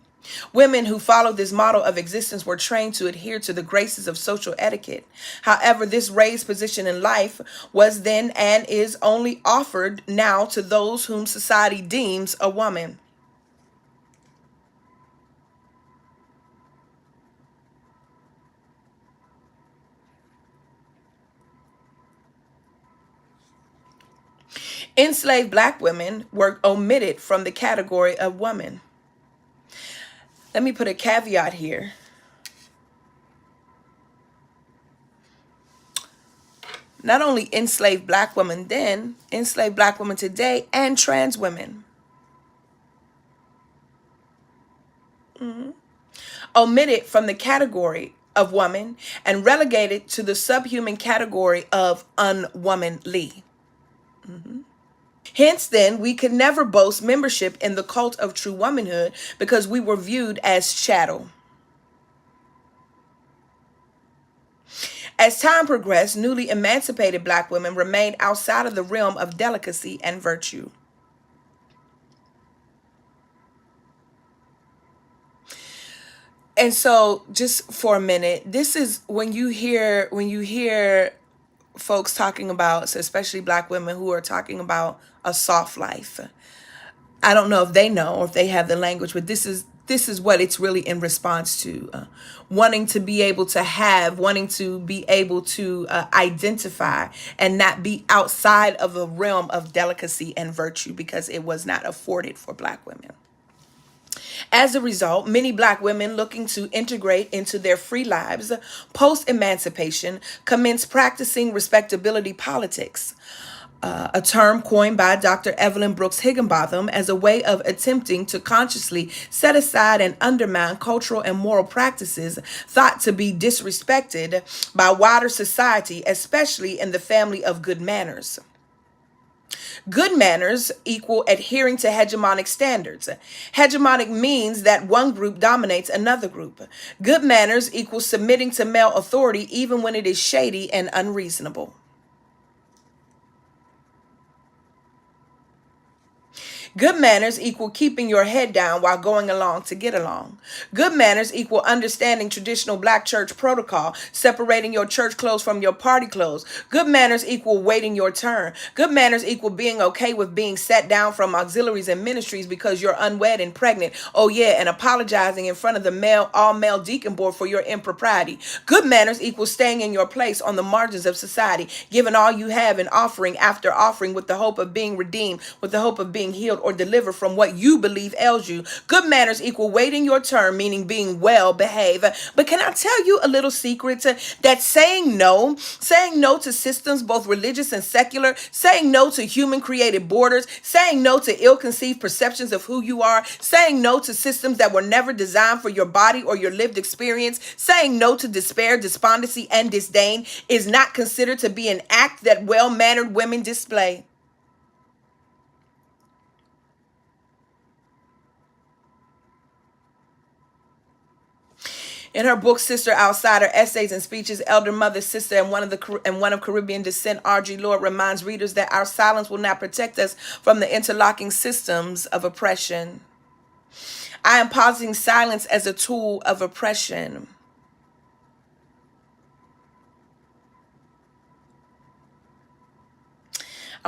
Women who followed this model of existence were trained to adhere to the graces of social etiquette. However, this raised position in life was then and is only offered now to those whom society deems a woman. Enslaved black women were omitted from the category of woman. Let me put a caveat here. Not only enslaved black women then, enslaved black women today, and trans women. Omitted from the category of woman and relegated to the subhuman category of unwomanly. Hence, then, we could never boast membership in the cult of true womanhood because we were viewed as chattel. As time progressed, newly emancipated black women remained outside of the realm of delicacy and virtue. And so, just for a minute, this is when you hear folks talking about, so especially black women who are talking about a soft life. I don't know if they know or if they have the language, but this is what it's really in response to, wanting to be able to have, wanting to be able to identify and not be outside of the realm of delicacy and virtue because it was not afforded for black women. As a result, many black women looking to integrate into their free lives post-emancipation commence practicing respectability politics, a term coined by Dr. Evelyn Brooks Higginbotham as a way of attempting to consciously set aside and undermine cultural and moral practices thought to be disrespected by wider society, especially in the family of good manners. Good manners equal adhering to hegemonic standards. Hegemonic means that one group dominates another group. Good manners equals submitting to male authority even when it is shady and unreasonable. Good manners equal keeping your head down while going along to get along. Good manners equal understanding traditional black church protocol, separating your church clothes from your party clothes. Good manners equal waiting your turn. Good manners equal being okay with being set down from auxiliaries and ministries because you're unwed and pregnant. Oh yeah, and apologizing in front of the all male deacon board for your impropriety. Good manners equal staying in your place on the margins of society, giving all you have and offering after offering with the hope of being redeemed, with the hope of being healed or delivered from what you believe ails you. Good manners equal waiting your turn, meaning being well behaved. But can I tell you a little secret that saying no to systems, both religious and secular, saying no to human created borders, saying no to ill-conceived perceptions of who you are, saying no to systems that were never designed for your body or your lived experience, saying no to despair, despondency, and disdain is not considered to be an act that well-mannered women display. In her book Sister Outsider: Essays and Speeches, elder mother, sister, and one of Caribbean descent, Audre Lorde reminds readers that our silence will not protect us from the interlocking systems of oppression. I am positing silence as a tool of oppression.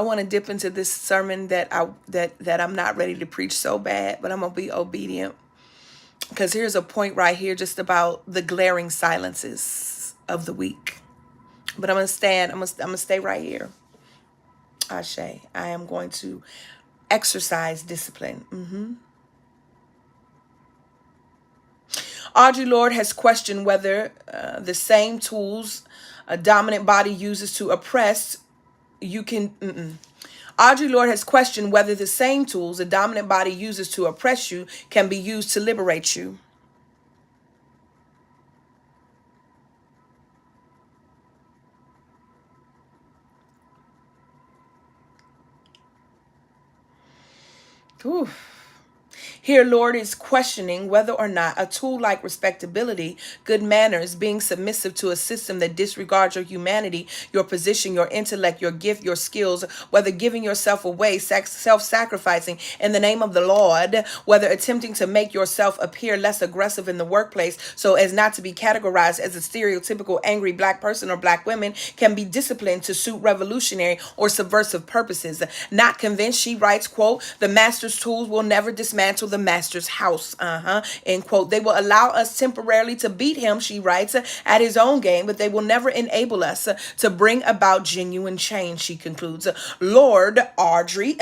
I want to dip into this sermon that I'm not ready to preach so bad, but I'm gonna be obedient because here's a point right here just about the glaring silences of the week. But I'm gonna stand. I'm gonna stay right here. Ashe. I am going to exercise discipline. Audre Lorde has questioned whether the same tools a dominant body uses to oppress you can. Audre Lorde has questioned whether the same tools a dominant body uses to oppress you can be used to liberate you. Whew. Here, Lorde is questioning whether or not a tool like respectability, good manners, being submissive to a system that disregards your humanity, your position, your intellect, your gift, your skills, whether giving yourself away, self-sacrificing in the name of the Lord, whether attempting to make yourself appear less aggressive in the workplace so as not to be categorized as a stereotypical angry black person or black women, can be disciplined to suit revolutionary or subversive purposes. Not convinced, she writes, quote, the master's tools will never dismantle the master's house, end quote. They will allow us temporarily to beat him, she writes, at his own game, but they will never enable us to bring about genuine change, she concludes. Lord Audrey,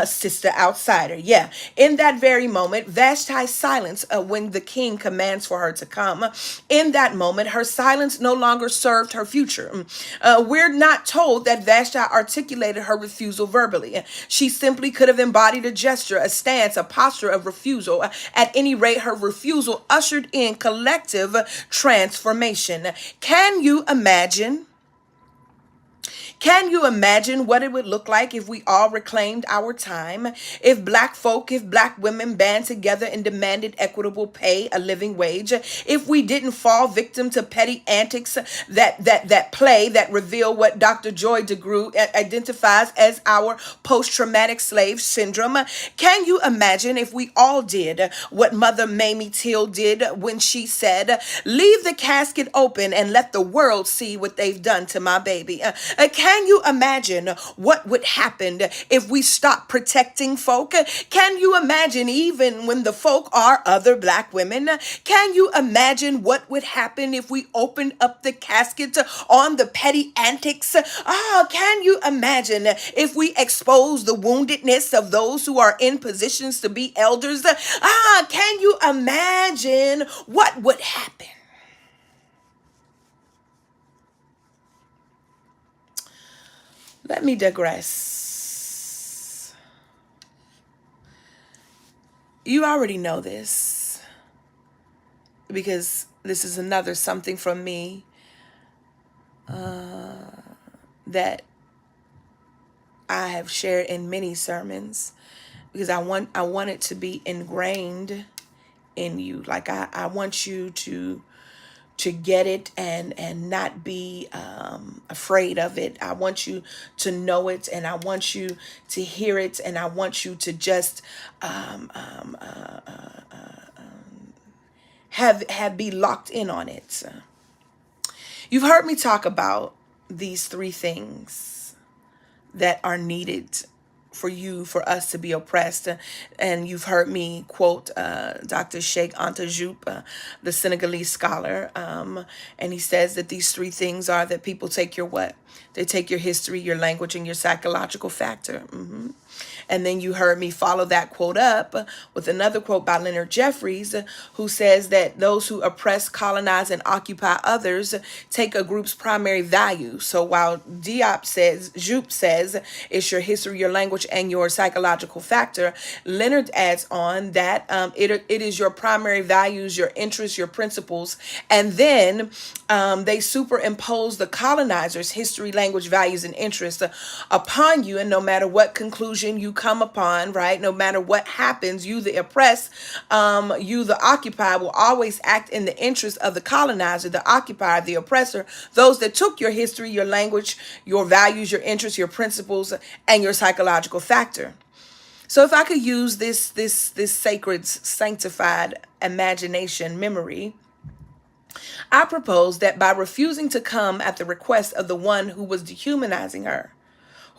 sister outsider. Yeah, in that very moment, Vashti's silence when the king commands for her to come. In that moment, her silence no longer served her future. We're not told that Vashti articulated her refusal verbally. She simply could have embodied a gesture, a stance, a posture of refusal. At any rate, her refusal ushered in collective transformation. Can you imagine? Can you imagine what it would look like if we all reclaimed our time? If black folk, if black women band together and demanded equitable pay, a living wage? If we didn't fall victim to petty antics that reveal what Dr. Joy DeGruy identifies as our post-traumatic slave syndrome? Can you imagine if we all did what Mother Mamie Till did when she said, leave the casket open and let the world see what they've done to my baby? Can you imagine what would happen if we stopped protecting folk? Can you imagine even when the folk are other black women? Can you imagine what would happen if we opened up the casket on the petty antics? Can you imagine if we expose the woundedness of those who are in positions to be elders? Can you imagine what would happen? Let me digress. You already know this because this is another something from me that I have shared in many sermons because I want it to be ingrained in you. Like I want you to get it and not be afraid of it. I want you to know it, and I want you to hear it, and I want you to just have be locked in on it. You've heard me talk about these three things that are needed for us to be oppressed. And you've heard me quote Dr. Sheikh Anta Diop, the Senegalese scholar. And he says that these three things are that people take your what? They take your history, your language, and your psychological factor. And then you heard me follow that quote up with another quote by Leonard Jeffries, who says that those who oppress, colonize, and occupy others take a group's primary value. So while Diop says it's your history, your language, and your psychological factor, Leonard adds on that it is your primary values, your interests, your principles, and then they superimpose the colonizer's history, language, values, and interests upon you. And no matter what conclusion you come upon, right, no matter what happens, you, the oppressed, you, the occupier, will always act in the interest of the colonizer, the occupier, the oppressor, those that took your history, your language, your values, your interests, your principles, and your psychological factor. So if I could use this sacred, sanctified imagination memory, I propose that by refusing to come at the request of the one who was dehumanizing her,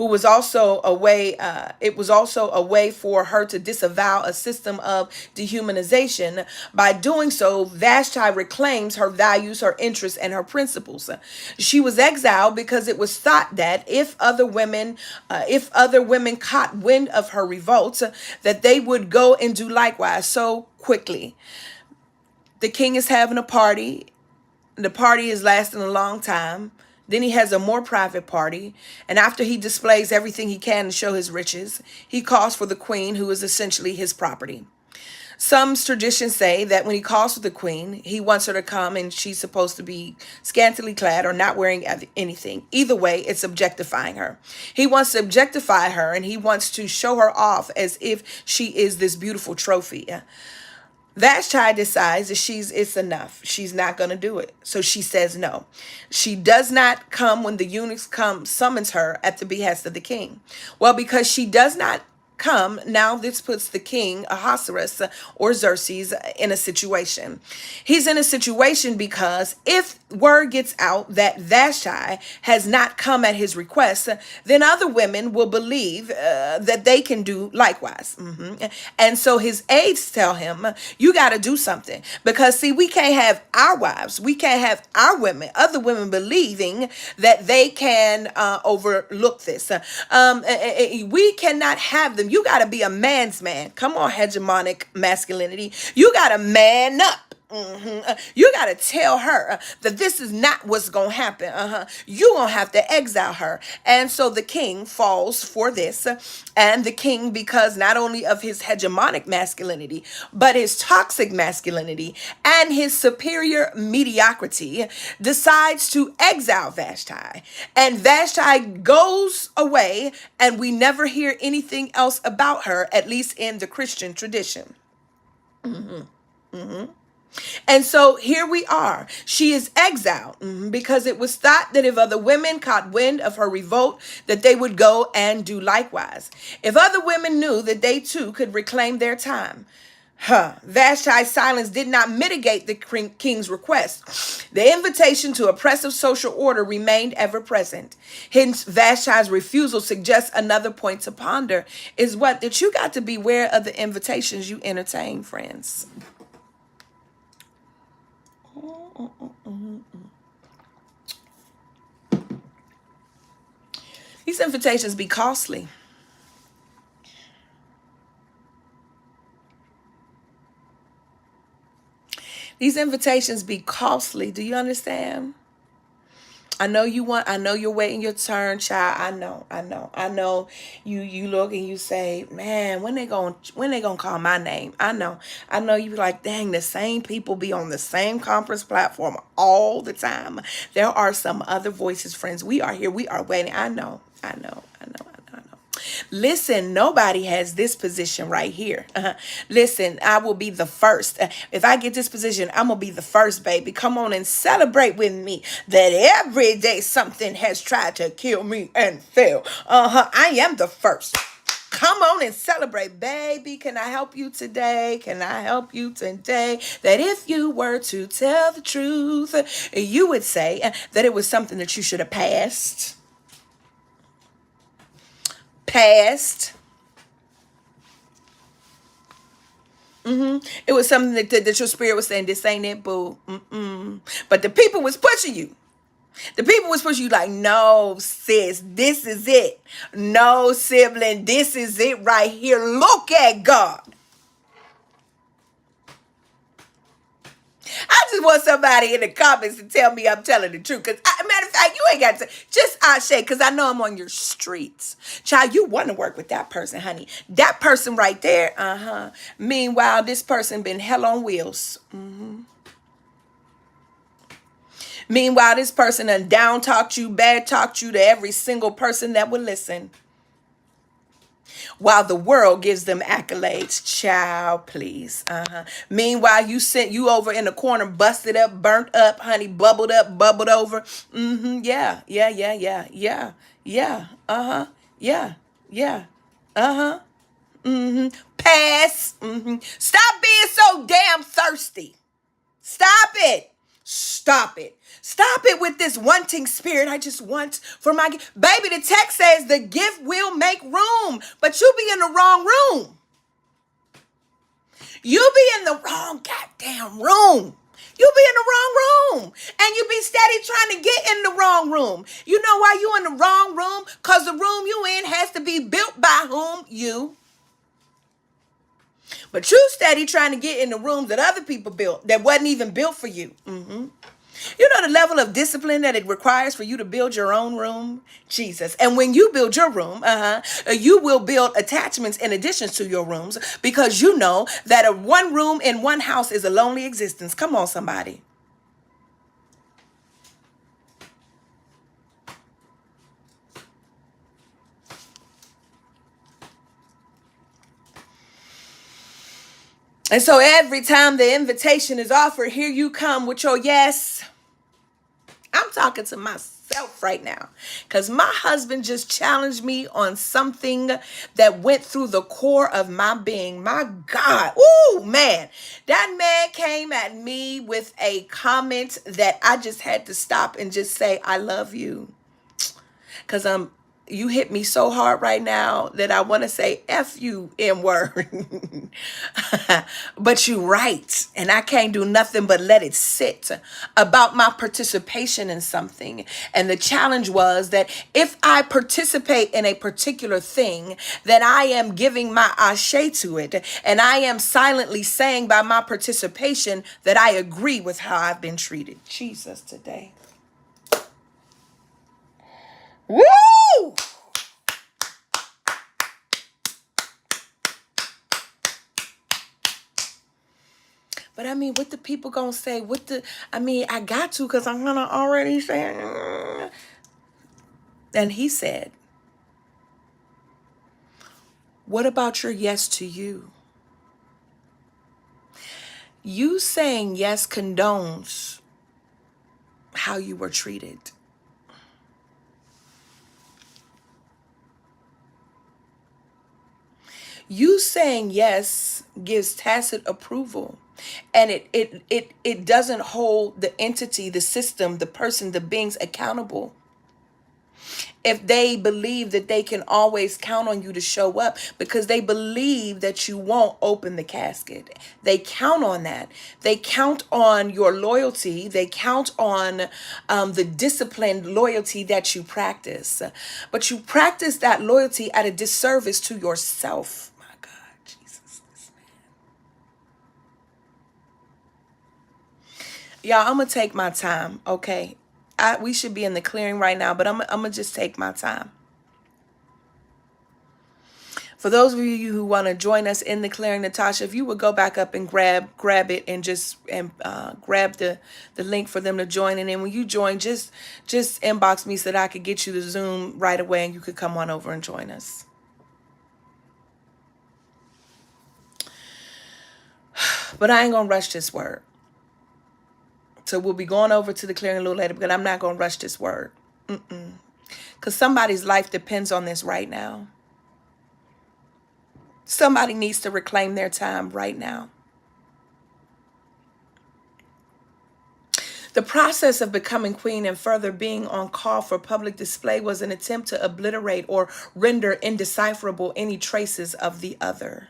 who was also a way, it was also a way for her to disavow a system of dehumanization. By doing so, Vashti reclaims her values, her interests, and her principles. She was exiled because it was thought that if other women caught wind of her revolts, that they would go and do likewise so quickly. The king is having a party. The party is lasting a long time. Then he has a more private party. And after he displays everything he can to show his riches, he calls for the queen, who is essentially his property. Some traditions say that when he calls for the queen, he wants her to come and she's supposed to be scantily clad or not wearing anything. Either way, it's objectifying her. He wants to objectify her and he wants to show her off as if she is this beautiful trophy. Vashti decides that it's enough. She's not going to do it. So she says no. She does not come when the eunuchs summons her at the behest of the king. Well, because she does not come, now this puts the king, Ahasuerus or Xerxes, in a situation. He's in a situation because if word gets out that Vashti has not come at his request, then other women will believe that they can do likewise. And so his aides tell him, you got to do something, because see, we can't have our wives, we can't have our women, other women believing that they can overlook this. We cannot have them. You got to be a man's man. Come on, hegemonic masculinity. You got to man up. You got to tell her that this is not what's going to happen. You're going to have to exile her. And so the king falls for this. And the king, because not only of his hegemonic masculinity, but his toxic masculinity and his superior mediocrity, decides to exile Vashti. And Vashti goes away, and we never hear anything else about her, at least in the Christian tradition. And so here we are. She is exiled because it was thought that if other women caught wind of her revolt, that they would go and do likewise. If other women knew that they too could reclaim their time. Vashti's silence did not mitigate the king's request. The invitation to oppressive social order remained ever present. Hence, Vashti's refusal suggests another point to ponder is what? That you got to beware of the invitations you entertain, friends. These invitations be costly. These invitations be costly. Do you understand? I know you're waiting your turn, child. I know. You look and you say, man, when they gonna call my name? I know you be like, dang, the same people be on the same conference platform all the time. There are some other voices, friends. We are here. We are waiting. I know. Listen, nobody has this position right here. Listen, I will be the first. If I get this position, I'm going to be the first, baby. Come on and celebrate with me that every day something has tried to kill me and fail. I am the first. Come on and celebrate, baby. Can I help you today? That if you were to tell the truth, you would say that it was something that you should have passed. It was something that your spirit was saying, this ain't it, boo. But the people was pushing you. Like, no, sis, this is it. No, sibling, this is it right here. Look at God. I just want somebody in the comments to tell me I'm telling the truth. Because, matter of fact, you ain't got to. Just Ashe, because I know I'm on your streets. Child, you want to work with that person, honey. That person right there, Meanwhile, this person been hell on wheels. Meanwhile, this person done down talked you, bad talked you to every single person that would listen. While the world gives them accolades. Child, please. Meanwhile, you over in the corner, busted up, burnt up, honey, bubbled up, bubbled over. Yeah. Pass. Stop being so damn thirsty. Stop it. Stop it. Stop it with this wanting spirit. I just want for my baby. The text says the gift will make room, but you be in the wrong room. You be in the wrong goddamn room. You be in the wrong room. And you be steady trying to get in the wrong room. You know why you in the wrong room? Because the room you in has to be built by whom? You. But you steady trying to get in the rooms that other people built that wasn't even built for you. You know the level of discipline that it requires for you to build your own room? Jesus. And when you build your room, you will build attachments in addition to your rooms because you know that a one room in one house is a lonely existence. Come on, somebody. And so every time the invitation is offered, here you come with your yes. I'm talking to myself right now because my husband just challenged me on something that went through the core of my being. My God. Ooh, man. That man came at me with a comment that I just had to stop and just say, I love you. Because you hit me so hard right now that I want to say F you N word. But you right. And I can't do nothing but let it sit about my participation in something. And the challenge was that if I participate in a particular thing, then I am giving my ashe to it. And I am silently saying by my participation that I agree with how I've been treated. Jesus today. Woo! But I mean, what the people gonna say? I got to because I'm gonna already say. And he said, what about your yes to you? You saying yes condones how you were treated. You saying yes gives tacit approval. And it doesn't hold the entity, the system, the person, the beings accountable. If they believe that they can always count on you to show up because they believe that you won't open the casket. They count on that. They count on your loyalty. They count on the disciplined loyalty that you practice. But you practice that loyalty at a disservice to yourself. My God, Jesus. Y'all, I'm going to take my time, okay? We should be in the clearing right now, but I'm going to just take my time. For those of you who want to join us in the clearing, Natasha, if you would go back up and grab it and just grab the link for them to join. And then when you join, just inbox me so that I could get you the Zoom right away and you could come on over and join us. But I ain't going to rush this word. So we'll be going over to the clearing a little later, but I'm not going to rush this word. Because somebody's life depends on this right now. Somebody needs to reclaim their time right now. The process of becoming queen and further being on call for public display was an attempt to obliterate or render indecipherable any traces of the other.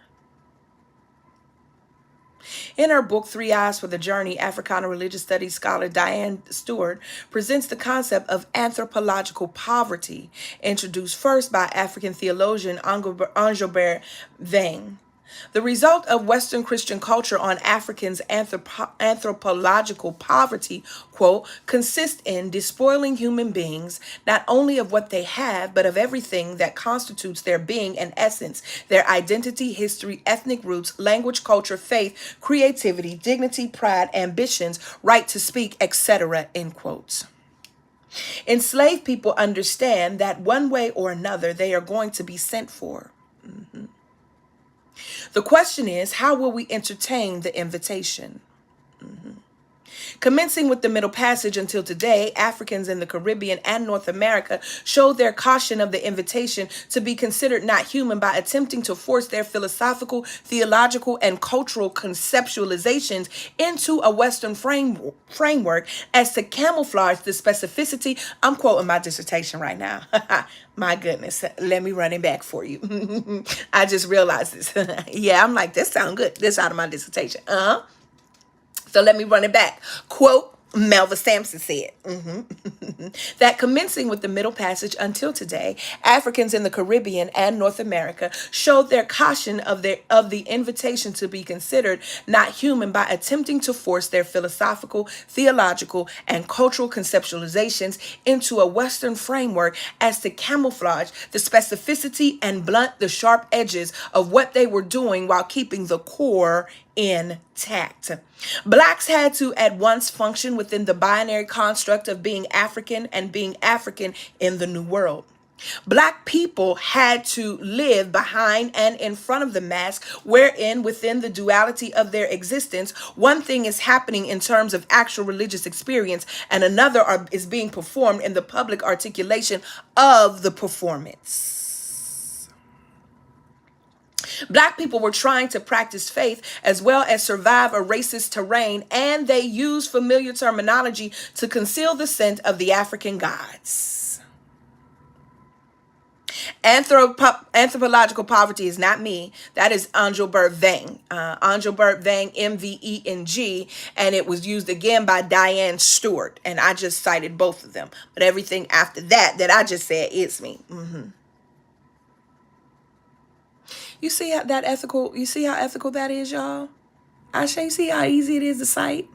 In her book, 3 Eyes for the Journey, Africana religious studies scholar Diane Stewart presents the concept of anthropological poverty, introduced first by African theologian Engelbert Vang. The result of Western Christian culture on Africans' anthropological poverty, quote, consists in despoiling human beings, not only of what they have, but of everything that constitutes their being and essence, their identity, history, ethnic roots, language, culture, faith, creativity, dignity, pride, ambitions, right to speak, etc., end quotes. Enslaved people understand that one way or another they are going to be sent for. The question is, how will we entertain the invitation? Commencing with the Middle Passage until today, Africans in the Caribbean and North America showed their caution of the invitation to be considered not human by attempting to force their philosophical, theological, and cultural conceptualizations into a Western framework as to camouflage the specificity. I'm quoting my dissertation right now. My goodness, let me run it back for you. I just realized this. Yeah, I'm like, this sounds good. This out of my dissertation. So let me run it back. Quote, Melva Sampson said that commencing with the Middle Passage until today, Africans in the Caribbean and North America showed their caution of the invitation to be considered not human by attempting to force their philosophical, theological, and cultural conceptualizations into a Western framework as to camouflage the specificity and blunt the sharp edges of what they were doing while keeping the core intact. Blacks had to at once function within the binary construct of being African and being African in the New World. Black people had to live behind and in front of the mask, wherein within the duality of their existence, one thing is happening in terms of actual religious experience and another is being performed in the public articulation of the performance. Black people were trying to practice faith as well as survive a racist terrain, and they used familiar terminology to conceal the scent of the African gods. Anthropological poverty is not me. That is Engelbert Vang. Engelbert Vang, Mveng, and it was used again by Diane Stewart. And I just cited both of them. But everything after that I just said is me. You see how ethical that is, y'all? I see how easy it is to cite.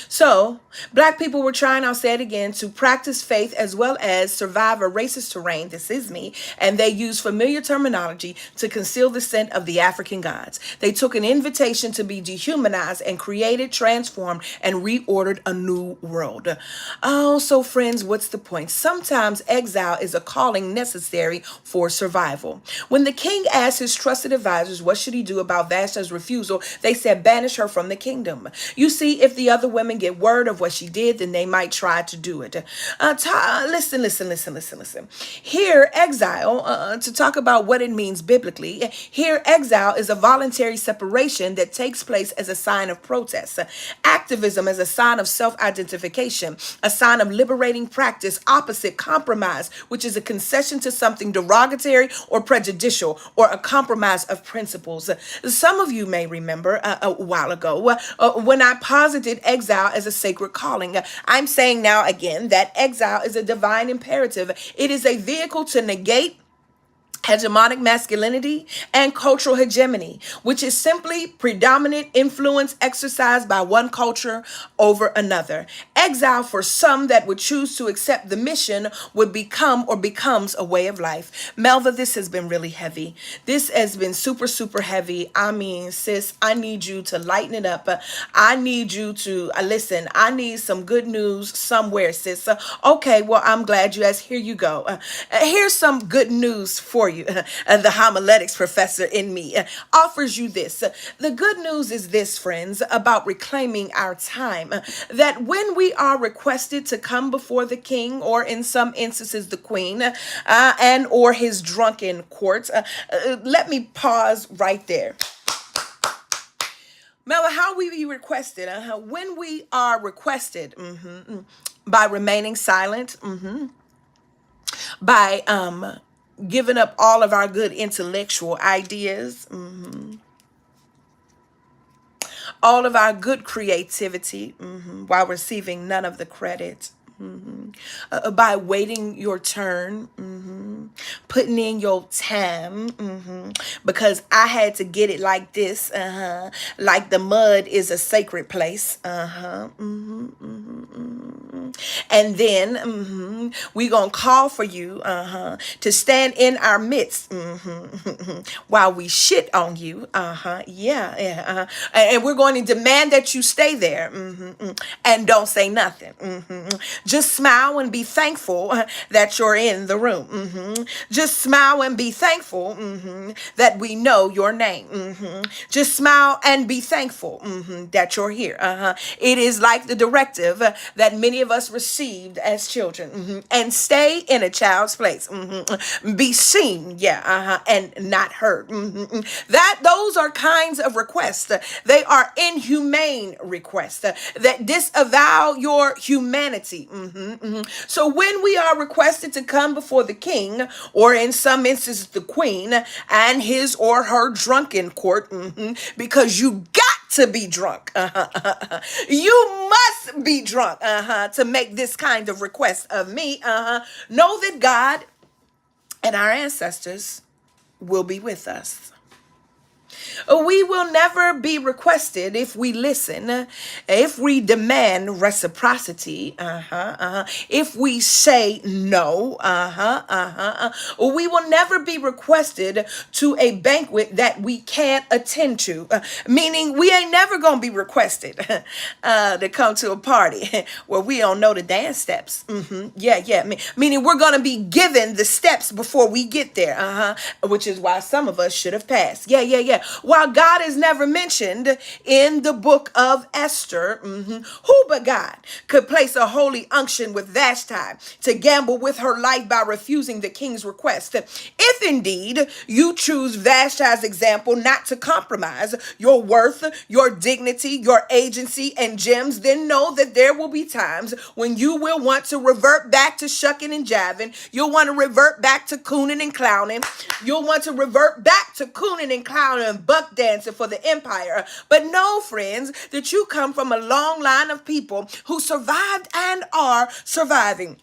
So, black people were trying, I'll say it again, to practice faith as well as survive a racist terrain. This is me. And they used familiar terminology to conceal the scent of the African gods. They took an invitation to be dehumanized and created, transformed, and reordered a new world. Oh, so friends, what's the point? Sometimes exile is a calling necessary for survival. When the king asked his trusted advisors what should he do about Vashti's refusal, they said, banish her from the kingdom. You see, if the other women get word of what she did, then they might try to do it. Listen. Here, exile, to talk about what it means biblically, here, exile is a voluntary separation that takes place as a sign of protest. Activism as a sign of self-identification, a sign of liberating practice, opposite compromise, which is a concession to something derogatory or prejudicial, or a compromise of principles. Some of you may remember a while ago when I posited exile as a sacred calling. I'm saying now again that exile is a divine imperative. It is a vehicle to negate hegemonic masculinity and cultural hegemony, which is simply predominant influence exercised by one culture over another. Exile for some that would choose to accept the mission would become or becomes a way of life. Melva, this has been really heavy. This has been super, super heavy. I mean, sis, I need you to lighten it up. I need you to listen. I need some good news somewhere, sis. Okay, well, I'm glad you asked. Here you go. Here's some good news for you. The homiletics professor in me offers you this. The good news is this, friends, about reclaiming our time, that when we are requested to come before the king, or in some instances the queen, and or his drunken court, let me pause right there. Mela, how we be requested? When we are requested, by remaining silent, by giving up all of our good intellectual ideas, all of our good creativity, while receiving none of the credit. By waiting your turn, putting in your time, because I had to get it like this, like the mud is a sacred place, And then we gonna call for you to stand in our midst while we shit on you. And we're going to demand that you stay there and don't say nothing. Just smile and be thankful that you're in the room. Just smile and be thankful that we know your name. Just smile and be thankful that you're here. It is like the directive that many of us received as children. And stay in a child's place. Be seen, and not heard. That those are kinds of requests. They are inhumane requests that disavow your humanity. So when we are requested to come before the king, or in some instances the queen, and his or her drunken court, because you got to be drunk. You must be drunk to make this kind of request of me. Know that God and our ancestors will be with us. We will never be requested if we listen, if we demand reciprocity, if we say no, we will never be requested to a banquet that we can't attend to, meaning we ain't never gonna be requested to come to a party where we don't know the dance steps. Meaning we're gonna be given the steps before we get there, which is why some of us should have passed. While God is never mentioned in the book of Esther, who but God could place a holy unction with Vashti to gamble with her life by refusing the king's request? If indeed you choose Vashti's example not to compromise your worth, your dignity, your agency, and gems, then know that there will be times when you will want to revert back to shucking and jiving. You'll want to revert back to cooning and clowning. You'll want to revert back to cooning and clowning and buck dancing for the empire. But know, friends, that you come from a long line of people who survived and are surviving.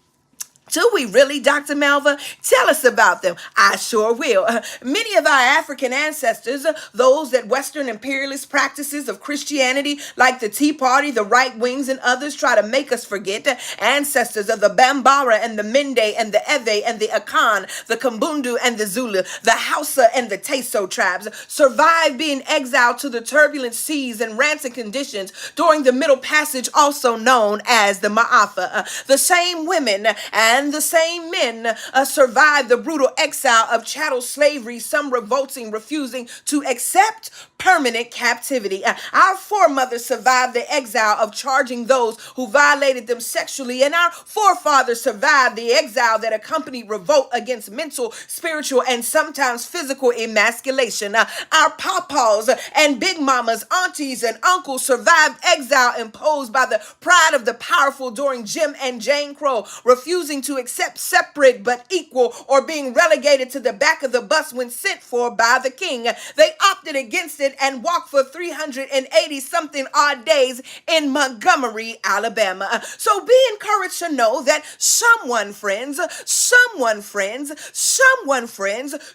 Do we really, Dr. Malva? Tell us about them. I sure will. Many of our African ancestors, those that Western imperialist practices of Christianity, like the Tea Party, the right wings, and others try to make us forget, ancestors of the Bambara and the Mende and the Ewe and the Akan, the Kumbundu and the Zulu, the Hausa and the Teso tribes, survived being exiled to the turbulent seas and rancid conditions during the Middle Passage, also known as the Ma'afa. The same women and the same men survived the brutal exile of chattel slavery, some revolting, refusing to accept permanent captivity. Our foremothers survived the exile of charging those who violated them sexually, and our forefathers survived the exile that accompanied revolt against mental, spiritual, and sometimes physical emasculation. Our papas and big mamas, aunties, and uncles survived exile imposed by the pride of the powerful during Jim and Jane Crow, refusing to accept separate but equal, or being relegated to the back of the bus when sent for by the king. They opted against it and walked for 380 something odd days in Montgomery, Alabama. So be encouraged to know that someone, friends,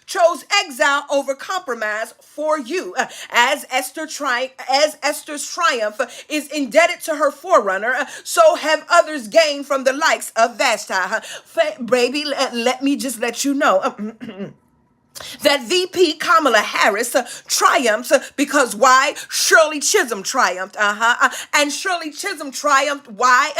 chose exile over compromise for you. As Esther's triumph is indebted to her forerunner, so have others gained from the likes of Vashti. Baby, let me just let you know. That VP Kamala Harris triumphs because why? Shirley Chisholm triumphed. And Shirley Chisholm triumphed. Why?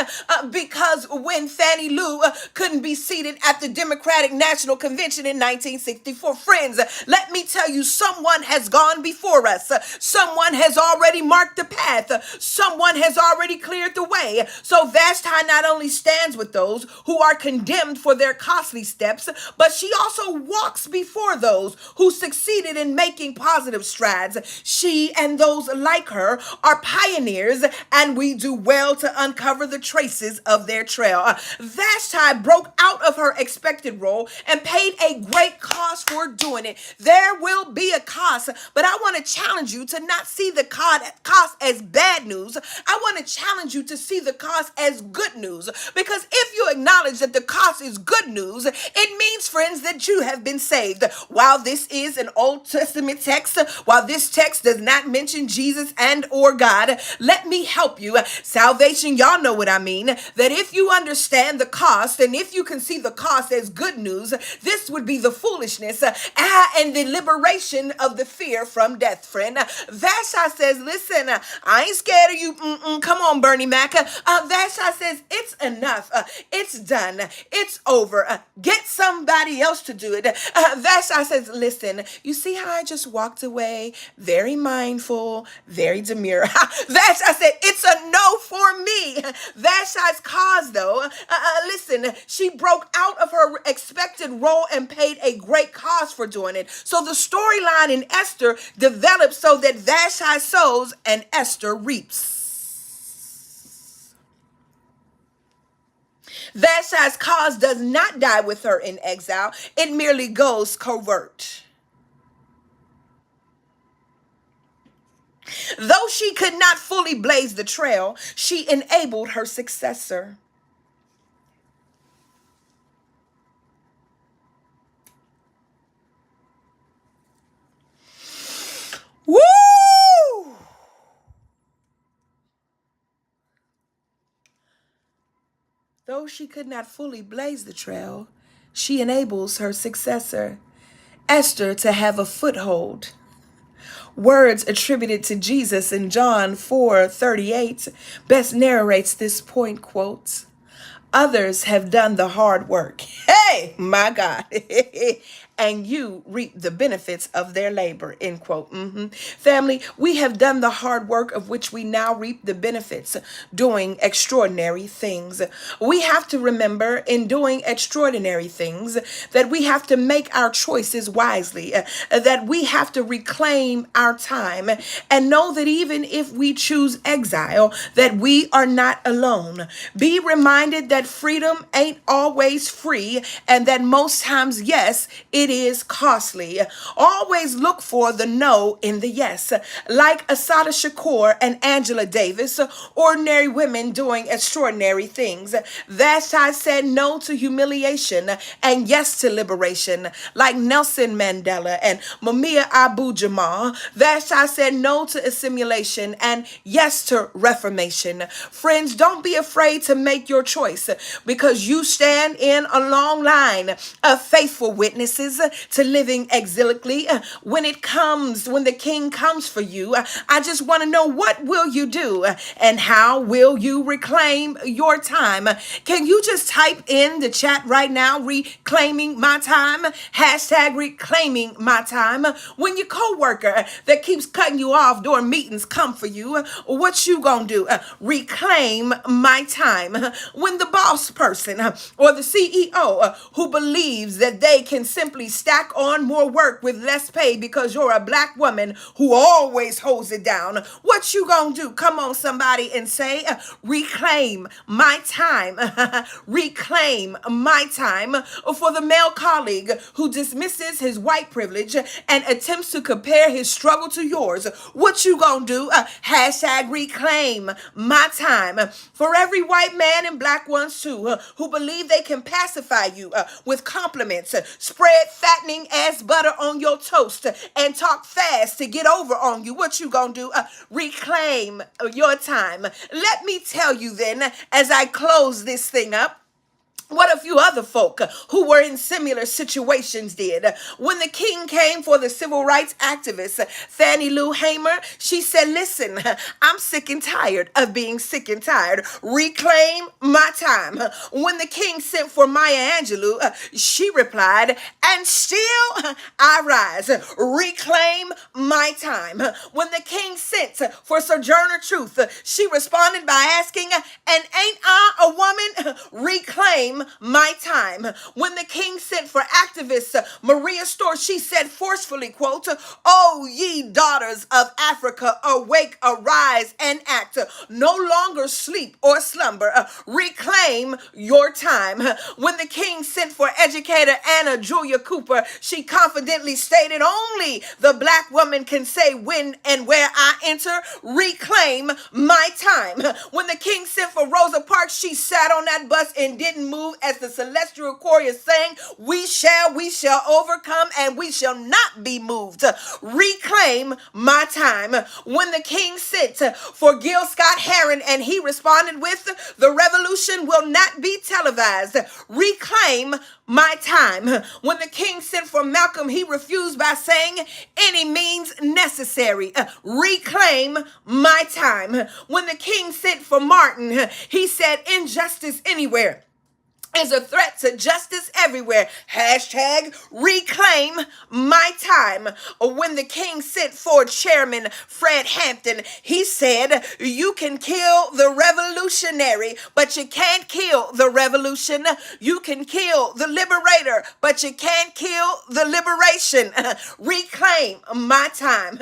Because when Fannie Lou couldn't be seated at the Democratic National Convention in 1964. Friends, let me tell you, someone has gone before us. Someone has already marked the path. Someone has already cleared the way. So Vashti not only stands with those who are condemned for their costly steps, but she also walks before those who succeeded in making positive strides. She and those like her are pioneers, and we do well to uncover the traces of their trail. Vashti broke out of her expected role and paid a great cost for doing it. There will be a cost, but I want to challenge you to not see the cost as bad news. I want to challenge you to see the cost as good news, because if you acknowledge that the cost is good news, it means, friends, that you have been saved. while this is an Old Testament text, while this text does not mention Jesus and or God, let me help you. Salvation, y'all know what I mean. That if you understand the cost and if you can see the cost as good news, this would be the foolishness and the liberation of the fear from death, friend. Vashti says, listen, I ain't scared of you. Come on, Bernie Mac. Vashti says, it's enough. It's done. It's over. Get somebody else to do it. Vashti says, listen, you see how I just walked away? Very mindful, very demure. Vashti said, it's a no for me. Vashti's cause, though, listen, she broke out of her expected role and paid a great cost for doing it. So the storyline in Esther develops so that Vashti sows and Esther reaps. Vashti's cause does not die with her in exile. It merely goes covert. Though she could not fully blaze the trail, she enabled her successor. Woo! Though she could not fully blaze the trail, she enables her successor, Esther, to have a foothold. Words attributed to Jesus in John 4:38 best narrates this point, quotes, others have done the hard work. Hey, my God. And you reap the benefits of their labor, end quote. Family, we have done the hard work of which we now reap the benefits, doing extraordinary things. We have to remember in doing extraordinary things that we have to make our choices wisely, that we have to reclaim our time and know that even if we choose exile, that we are not alone. Be reminded that freedom ain't always free and that most times, yes, it is costly. Always look for the no in the yes. Like Asada Shakur and Angela Davis, ordinary women doing extraordinary things. Vashti said no to humiliation and yes to liberation. Like Nelson Mandela and Mumia Abu-Jamal, Vashti said no to assimilation and yes to reformation. Friends, don't be afraid to make your choice because you stand in a long line of faithful witnesses to living exilically. When the king comes for you, I just want to know, what will you do and how will you reclaim your time? Can you just type in the chat right now, reclaiming my time, hashtag reclaiming my time? When your coworker that keeps cutting you off during meetings come for you, what you gonna do? Reclaim my time. When the boss person or the CEO who believes that they can simply stack on more work with less pay because you're a black woman who always holds it down, what you gonna do? Come on, somebody, and say, reclaim my time. Reclaim my time. For the male colleague who dismisses his white privilege and attempts to compare his struggle to yours, what you gonna do? Hashtag reclaim my time. For every white man and black ones too who believe they can pacify you with compliments, spread fattening ass butter on your toast, and talk fast to get over on you, what you gonna do? Reclaim your time. Let me tell you then, as I close this thing up, what a few other folk who were in similar situations did. When the king came for the civil rights activist Fannie Lou Hamer, she said, listen, I'm sick and tired of being sick and tired. Reclaim my time. When the king sent for Maya Angelou, she replied, and still I rise. Reclaim my time. When the king sent for Sojourner Truth, she responded by asking, and ain't I a woman? Reclaim my time. When the king sent for activist Maria Storr, she said forcefully, quote, "O ye daughters of Africa, awake, arise, and act. No longer sleep or slumber. Reclaim your time." When the king sent for educator Anna Julia Cooper, she confidently stated, "Only the black woman can say when and where I enter. Reclaim my time." When the king sent for Rosa Parks, she sat on that bus and didn't move move as the celestial choir is saying, we shall overcome, and we shall not be moved. Reclaim my time. When the king sent for Gil Scott Heron and he responded with, the revolution will not be televised. Reclaim my time. When the king sent for Malcolm, he refused by saying, any means necessary. Reclaim my time. When the king sent for Martin, he said, injustice anywhere is a threat to justice everywhere. Hashtag reclaim my time. When the king sent for Chairman Fred Hampton, he said, you can kill the revolutionary, but you can't kill the revolution. You can kill the liberator, but you can't kill the liberation. Reclaim my time.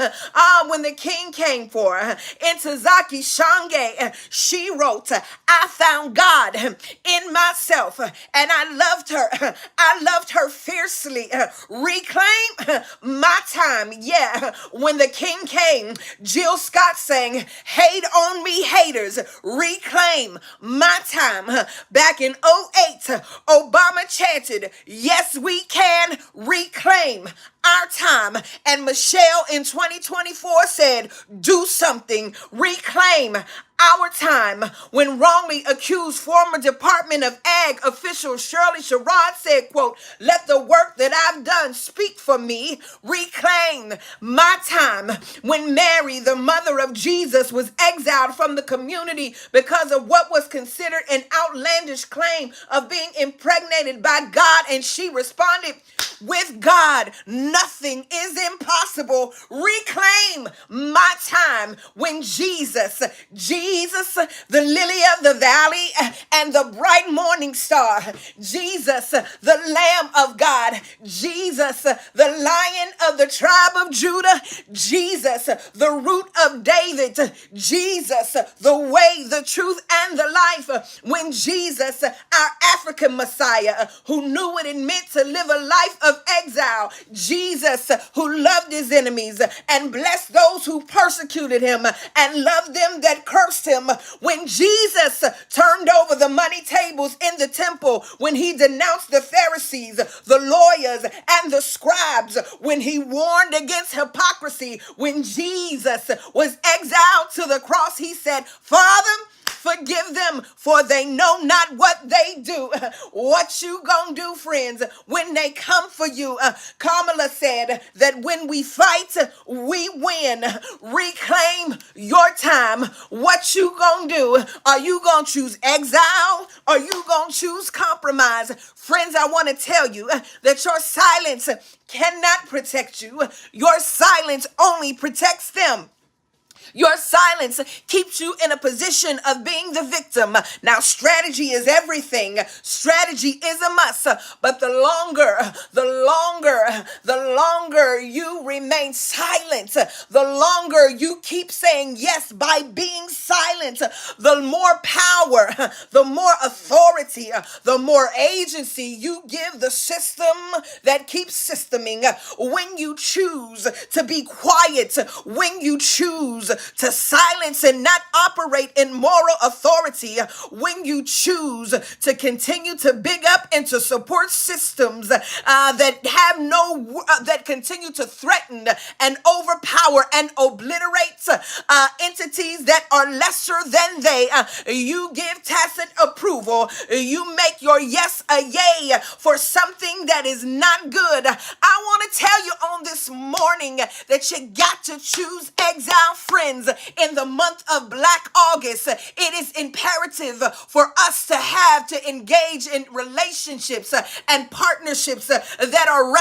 When the king came for Ntozake Shange, she wrote, I found God in myself, and I loved her. I loved her fiercely. Reclaim my time. Yeah. When the king came, Jill Scott sang, hate on me, haters. Reclaim my time. Back in '08, Obama chanted, yes, we can reclaim our time. And Michelle in 2024 said, do something. Reclaim our time. When wrongly accused former Department of Ag official Shirley Sherrod said, quote, let the work that I've done speak for me. Reclaim my time. When Mary, the mother of Jesus, was exiled from the community because of what was considered an outlandish claim of being impregnated by God, and she responded, with God, nothing is impossible. Reclaim my time. When Jesus, the lily of the valley and the bright morning star, Jesus, the Lamb of God, Jesus, the Lion of the tribe of Judah, Jesus, the root of David, Jesus, the way, the truth, and the life. When Jesus, our African Messiah, who knew what it meant to live a life of exile, Jesus, who loved his enemies and blessed those who persecuted him and loved them that cursed him. When Jesus turned over the money tables in the temple, when he denounced the Pharisees, the lawyers, and the scribes, when he warned against hypocrisy, when Jesus was exiled to the cross, he said, Father, forgive them, for they know not what they do. What you gonna do, friends, when they come for you? Kamala said that when we fight, we win. Reclaim your time. What you gonna do? Are you gonna choose exile? Or are you gonna choose compromise? Friends, I want to tell you that your silence cannot protect you. Your silence only protects them. Your silence keeps you in a position of being the victim. Now, strategy is everything. Strategy is a must. But the longer you remain silent, the longer you keep saying yes by being silent, the more power, the more authority, the more agency you give the system that keeps systeming. When you choose to be quiet, when you choose to silence and not operate in moral authority, when you choose to continue to big up and to support systems that continue to threaten and overpower and obliterate entities that are lesser than they, you give tacit approval. You make your yes a yay for something that is not good. I want to tell you on this morning that you got to choose exile, friends. In the month of Black August, it is imperative for us to engage in relationships and partnerships that are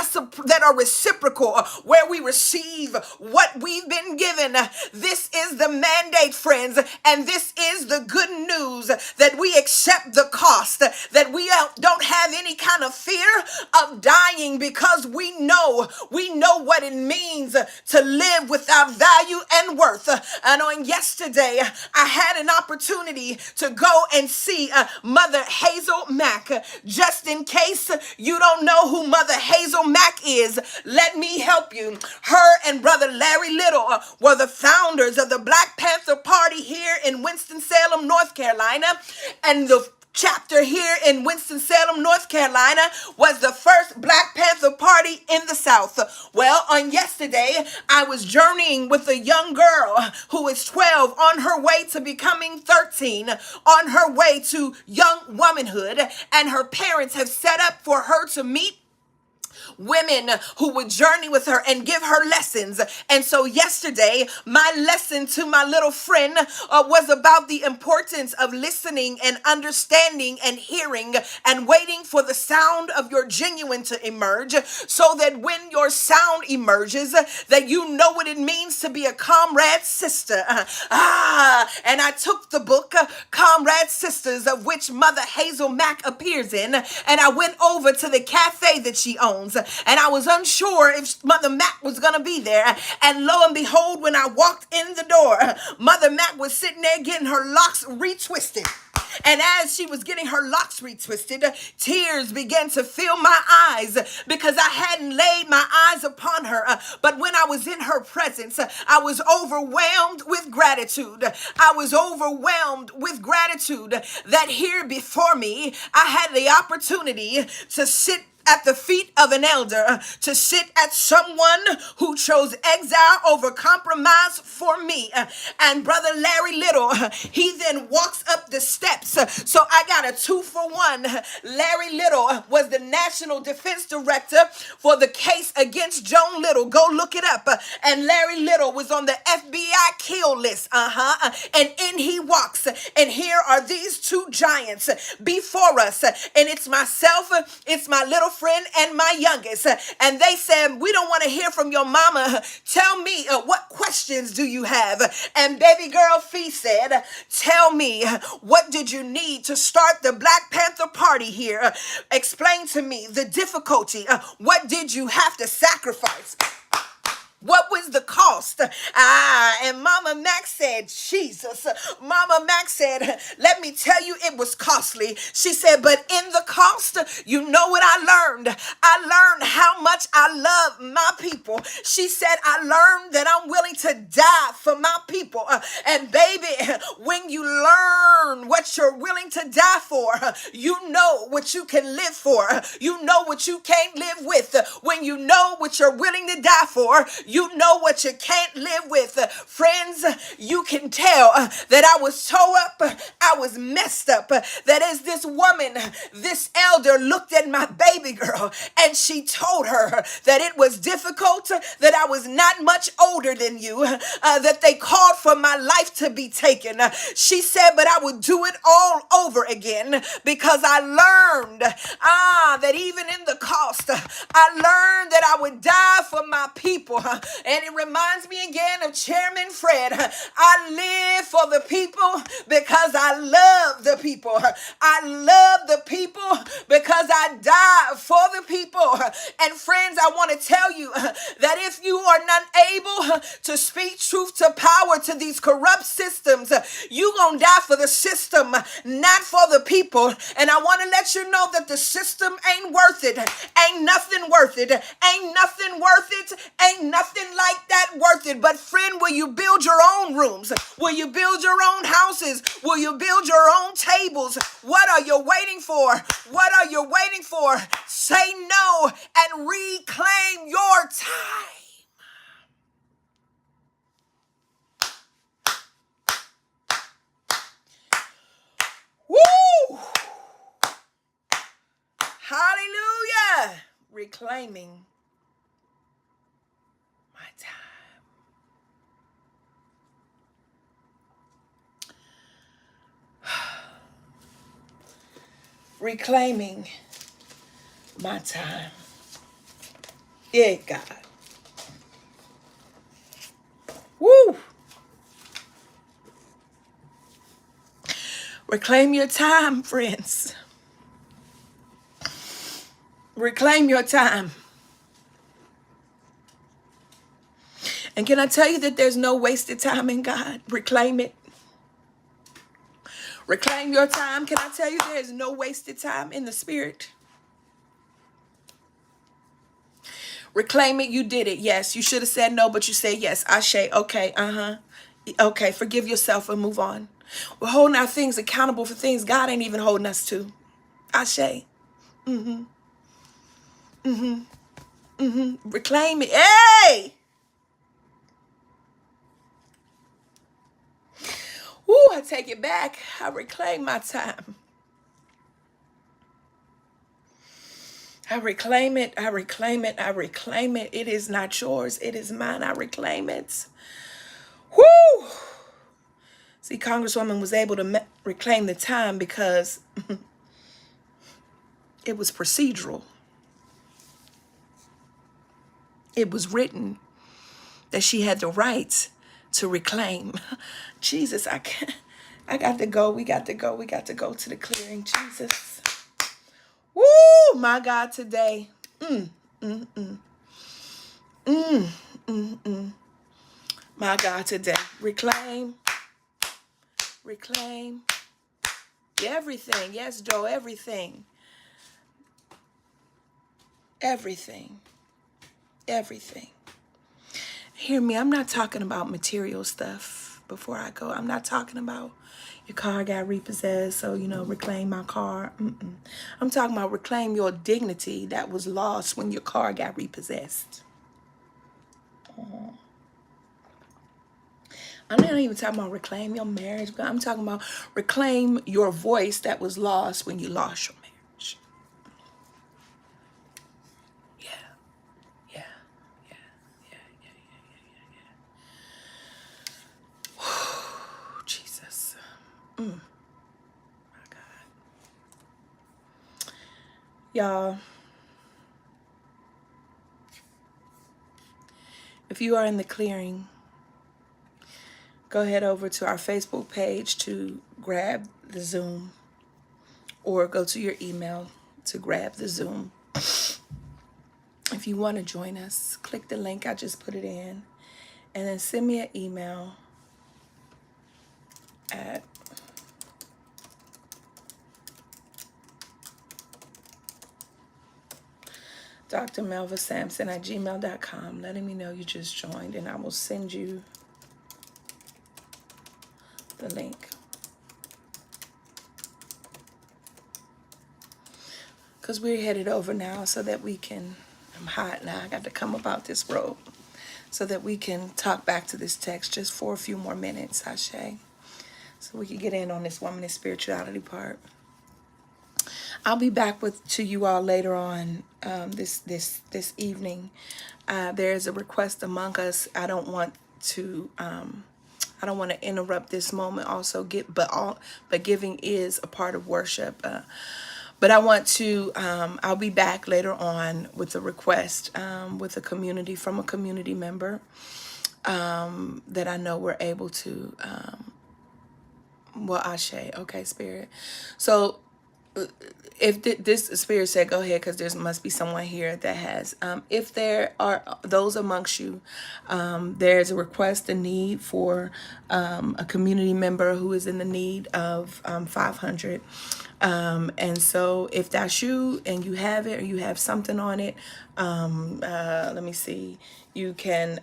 reciprocal, where we receive what we've been given. This is the mandate, friends, and this is the good news, that we accept the cost, that we don't have any kind of fear of dying, because we know what it means to live without value and worth. And on yesterday, I had an opportunity to go and see Mother Hazel Mack. Just in case you don't know who Mother Hazel Mack is, let me help you. Her and Brother Larry Little were the founders of the Black Panther Party here in Winston-Salem, North Carolina, and the chapter here in Winston-Salem, North Carolina, was the first Black Panther Party in the South. Well, on yesterday, I was journeying with a young girl who is 12 on her way to becoming 13, on her way to young womanhood, and her parents have set up for her to meet women who would journey with her and give her lessons. And so yesterday, my lesson to my little friend was about the importance of listening and understanding and hearing and waiting for the sound of your genuine to emerge, so that when your sound emerges, that you know what it means to be a comrade sister. And I took the book, Comrade Sisters, of which Mother Hazel Mack appears in, and I went over to the cafe that she owns, and I was unsure if Mother Mack was going to be there. And lo and behold, when I walked in the door, Mother Mack was sitting there getting her locks retwisted. And as she was getting her locks retwisted, tears began to fill my eyes because I hadn't laid my eyes upon her. But when I was in her presence, I was overwhelmed with gratitude. I was overwhelmed with gratitude that here before me, I had the opportunity to sit at the feet of an elder, to sit at someone who chose exile over compromise for me. And Brother Larry Little, he then walks up the steps. So I got a 2-for-1. Larry Little was the National Defense Director for the case against Joan Little. Go look it up. And Larry Little was on the FBI kill list. And in he walks. And here are these two giants before us. And it's myself, it's my little friend and my youngest, and they said, we don't want to hear from your mama. Tell me, what questions do you have? And baby girl Fee said, tell me, what did you need to start the Black Panther Party here? Explain to me the difficulty. What did you have to sacrifice? What was the cost? And Mama Mac said, Jesus. Mama Mac said, let me tell you, it was costly. She said, but in the cost, you know what I learned? I learned how much I love my people. She said, I learned that I'm willing to die for my people. And baby, when you learn what you're willing to die for, you know what you can live for. You know what you can't live with. When you know what you're willing to die for, you know what you can't live with. Friends, you can tell that I was tore up, I was messed up. That as this woman, this elder looked at my baby girl and she told her that it was difficult, that I was not much older than you, that they called for my life to be taken. She said, but I would do it all over again because I learned that even in the cost, I learned that I would die for my people. And it reminds me again of Chairman Fred. I live for the people because I love the people. I love the people because I die for the people. And friends, I want to tell you that if you are not able to speak truth to power to these corrupt systems, you gonna die for the system, not for the people. And I want to let you know that the system ain't worth it. Ain't nothing worth it. Ain't nothing worth it. Ain't nothing like that worth it. But friend, will you build your own rooms? Will you build your own houses? Will you build your own tables? What are you waiting for? What are you waiting for? Say no and reclaim your time. Woo! Hallelujah! Reclaiming my time. Reclaiming my time. Yeah, God. Woo! Reclaim your time, friends. Reclaim your time. And can I tell you that there's no wasted time in God? Reclaim it. Reclaim your time. Can I tell you there's no wasted time in the spirit? Reclaim it. You did it. Yes. You should have said no, but you said yes. Ashe. Okay. Okay. Forgive yourself and move on. We're holding our things accountable for things God ain't even holding us to. Ashe. Reclaim it. Hey! Ooh, I take it back. I reclaim my time. I reclaim it. I reclaim it. I reclaim it. It is not yours. It is mine. I reclaim it. Woo! See, Congresswoman was able to reclaim the time because it was procedural. It was written that she had the right to reclaim. Jesus, I can't. I got to go. We got to go. We got to go to the clearing. Jesus. Woo, my God, today. My God, today. Reclaim. Reclaim. Everything. Yes, Joe, everything. Everything. Everything. Hear me, I'm not talking about material stuff before I go. I'm not talking about your car got repossessed, so, reclaim my car. I'm talking about reclaim your dignity that was lost when your car got repossessed. I'm not even talking about reclaim your marriage, but I'm talking about reclaim your voice that was lost when you lost your marriage. Yeah, yeah, yeah, yeah, yeah, yeah, yeah. Jesus. My God. Y'all, if you are in the clearing, go ahead over to our Facebook page to grab the Zoom, or go to your email to grab the Zoom. If you want to join us, click the link. I just put it in, and then send me an email at drmelvasampson@gmail.com, letting me know you just joined, and I will send you the link. Because we're headed over now so that we can, I'm hot now, I got to come about this road, so that we can talk back to this text just for a few more minutes, Ashe. So we can get in on this woman and spirituality part. I'll be back to you all later on this evening. There's a request among us. I don't want to interrupt this moment. Also, but giving is a part of worship. But I want to. I'll be back later on with a request with a community member that I know we're able to. Ashe. Okay, Spirit. So if this Spirit said, go ahead, because there must be someone here that has. If there are those amongst you, there's a request, a need for a community member who is in the need of 500. And so if that's you and you have it, or you have something on it, let me see. You can.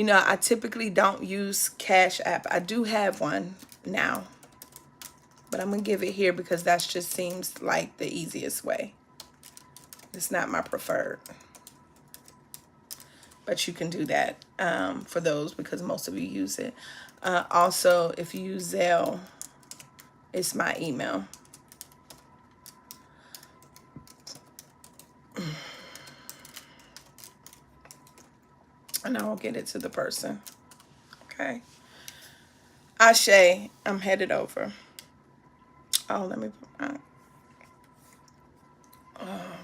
I typically don't use Cash App. I do have one now, but I'm going to give it here because that just seems like the easiest way. It's not my preferred, but you can do that for those because most of you use it. Also, if you use Zelle, it's my email. And I will get it to the person. Okay. Ashe, I'm headed over. Oh, let me. Oh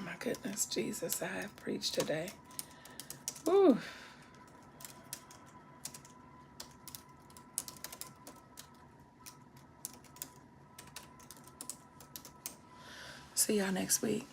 my goodness, Jesus, I have preached today. Whew. See y'all next week.